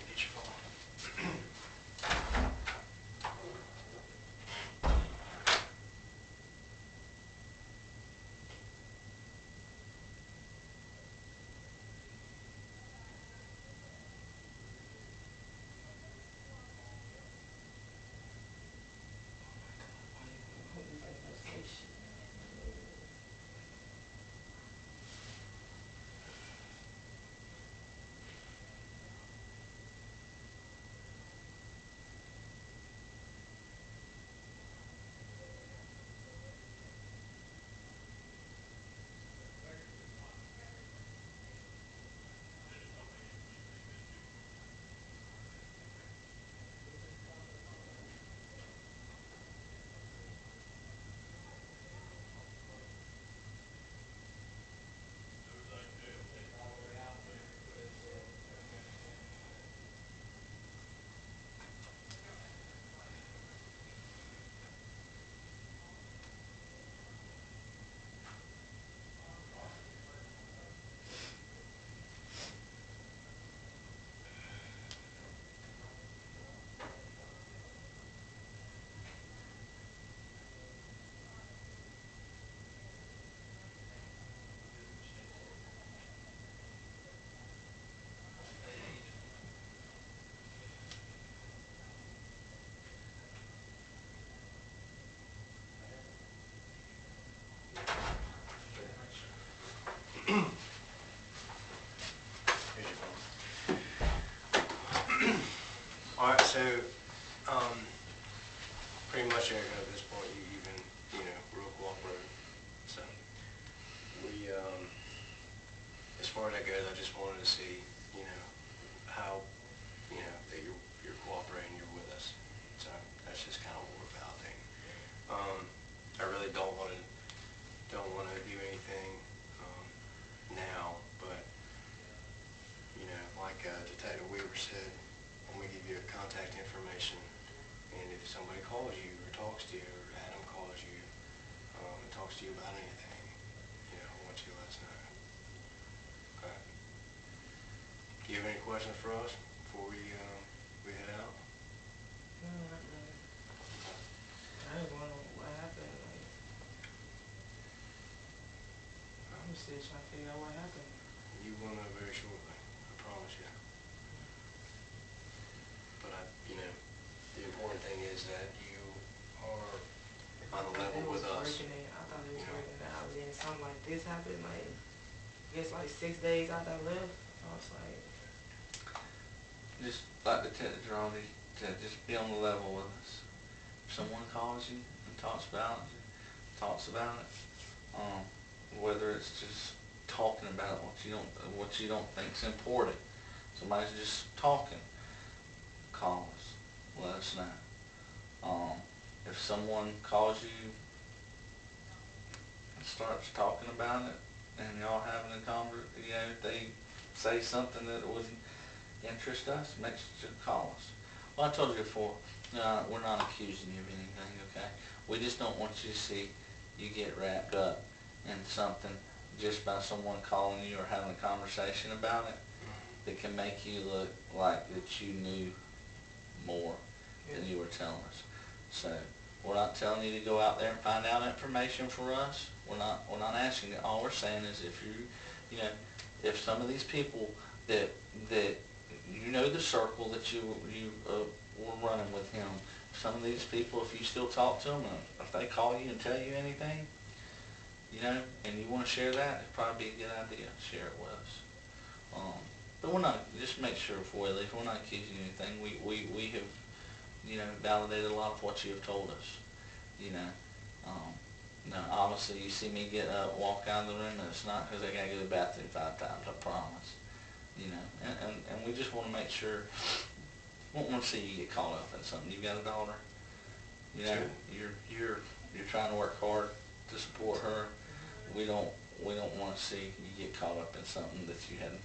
Speaker 1: Get your phone.
Speaker 2: Why you think I say shit? Here's your phone. All right, so pretty much, Eric, at this point, you've been, real cooperative. So we, as far as that goes, I just wanted to see, how
Speaker 1: that you're cooperating, you're with us. So that's just kind of what we're validating. I really don't want to do anything now, but like Detective Weaver said, when we give you contact information, and if somebody calls you or talks to you, or Adam calls you and talks to you about anything, I want you to let us know. Okay. Do you have any questions for us before we head out?
Speaker 2: No, not really. I just want to know what happened. Like, I'm still trying to figure out what happened.
Speaker 1: You will know very shortly, I promise you. But the important thing is that you are on the level with us.
Speaker 2: I thought it was working out, and then something like this happened, like, I guess like 6 days after I left. I was like,
Speaker 3: Just like Detective Geraldi said, just be on the level with us. If someone calls you and talks about it, whether it's just talking about what you don't think's important, somebody's just talking, call us, let us know. If someone calls you and starts talking about it, and y'all having a conversation, if they say something that would interest us, make sure to call us. Well, I told you before, we're not accusing you of anything, okay? We just don't want you to see you get wrapped up in something just by someone calling you or having a conversation about it that can make you look like that you knew more than you were telling us. So we're not telling you to go out there and find out information for us. We're not asking you. All we're saying is if some of these people that the circle that you were running with him, some of these people, if you still talk to them, if they call you and tell you anything, and you want to share that, it'd probably be a good idea to share it with us. But we're not, just make sure before we leave, we're not accusing you of anything. We have, validated a lot of what you have told us. Now, obviously, you see me get up, walk out of the room, and it's not because I got to go to the bathroom 5 times, I promise. And we just want to make sure, we don't want to see you get caught up in something. You've got a daughter,
Speaker 1: Sure.
Speaker 3: you're trying to work hard to support her. We don't want to see you get caught up in something that you had,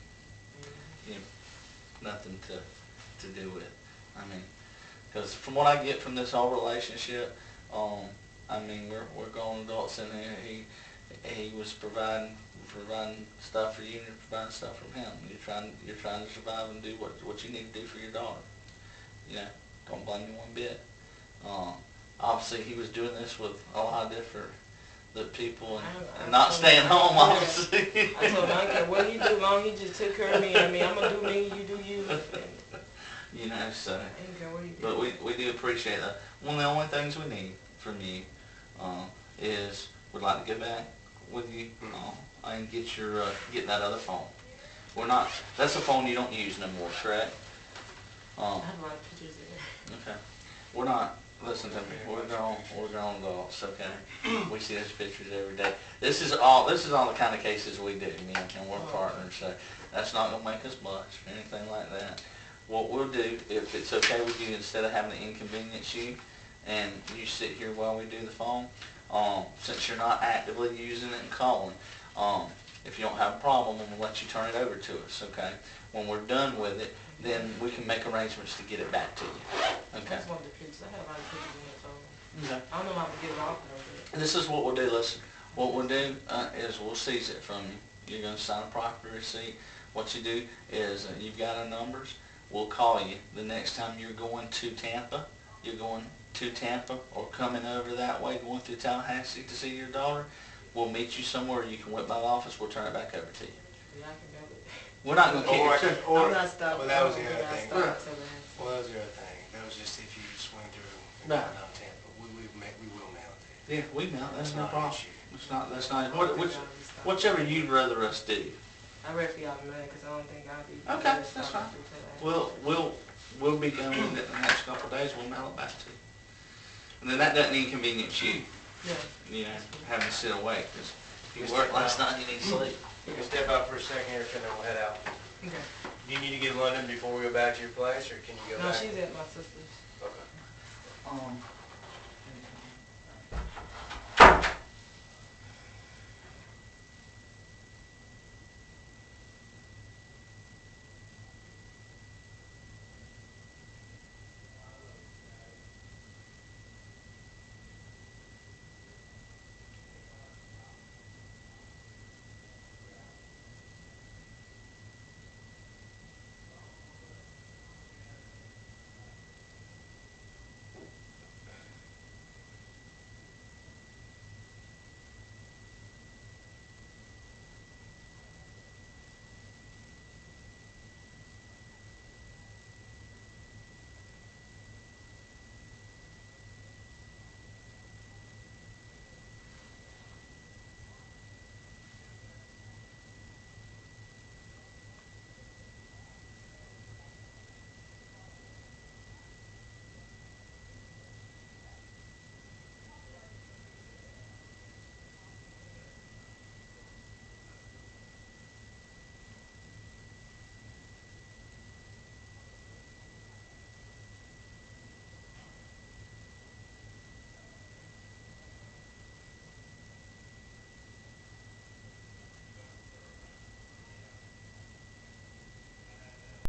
Speaker 3: nothing to do with. I mean, because from what I get from this whole relationship, we're grown adults in here. He was providing stuff for you, and you're providing stuff from him. You're trying to survive and do what you need to do for your daughter. Don't blame me one bit. Obviously, he was doing this with a lot of different people and not staying home, obviously.
Speaker 2: I told him, I don't care what he do, long he just took care of me. I'm gonna do me, you do you.
Speaker 3: So.
Speaker 2: I don't care what he do.
Speaker 3: But we do appreciate that. One of the only things we need from you is we'd like to get back with you and get that other phone. That's a phone you don't use no more, correct?
Speaker 2: I have a lot of pictures there.
Speaker 3: Okay. We're not, listen to me, we're grown adults, okay? We see those pictures every day. This is all the kind of cases we do, and we're partners, so that's not gonna make us blush or anything like that. What we'll do, if it's okay with you, instead of having to inconvenience you and you sit here while we do the phone, since you're not actively using it and calling, if you don't have a problem, we'll let you turn it over to us, okay? When we're done with it, then we can make arrangements to get it back to you,
Speaker 2: I
Speaker 3: okay?
Speaker 2: just want the pictures. I have a lot of pictures in the phone.
Speaker 3: Okay.
Speaker 2: I don't know how to get it off though.
Speaker 3: This is what we'll do, listen. What we'll do is we'll seize it from you. You're going to sign a property receipt. What you do is you've got our numbers. We'll call you the next time you're going to Tampa. You're going to Tampa or coming over that way, going through Tallahassee to see your daughter. We'll meet you somewhere. You can whip by the office. We'll turn it back over to you.
Speaker 2: Yeah, I can go with it.
Speaker 3: We're not going to kick it.
Speaker 2: I'm not stopping.
Speaker 1: Well, that was the other
Speaker 2: I'm not
Speaker 1: thing.
Speaker 2: stopping till then.
Speaker 1: Well, that was the other thing. That was just if you swing through and
Speaker 3: Right.
Speaker 1: go down Tampa. We will mail it to you.
Speaker 3: Yeah, we mount. That's no
Speaker 1: not an
Speaker 3: problem.
Speaker 1: issue.
Speaker 3: That's not. Whichever you'd rather us do.
Speaker 2: I read for y'all money because I don't think I'll be.
Speaker 3: Okay, that's fine. We'll be done with it in the next couple of days. We'll mail it back to you. And then that doesn't inconvenience you.
Speaker 2: Yeah.
Speaker 3: Having to sit awake because if you worked last night, you need sleep.
Speaker 1: You can step out for a second here, and then we'll head out.
Speaker 2: Okay.
Speaker 1: Do you need to get London before we go back to your place, or can you go
Speaker 2: No,
Speaker 1: back?
Speaker 2: she's at my sister's.
Speaker 1: Okay.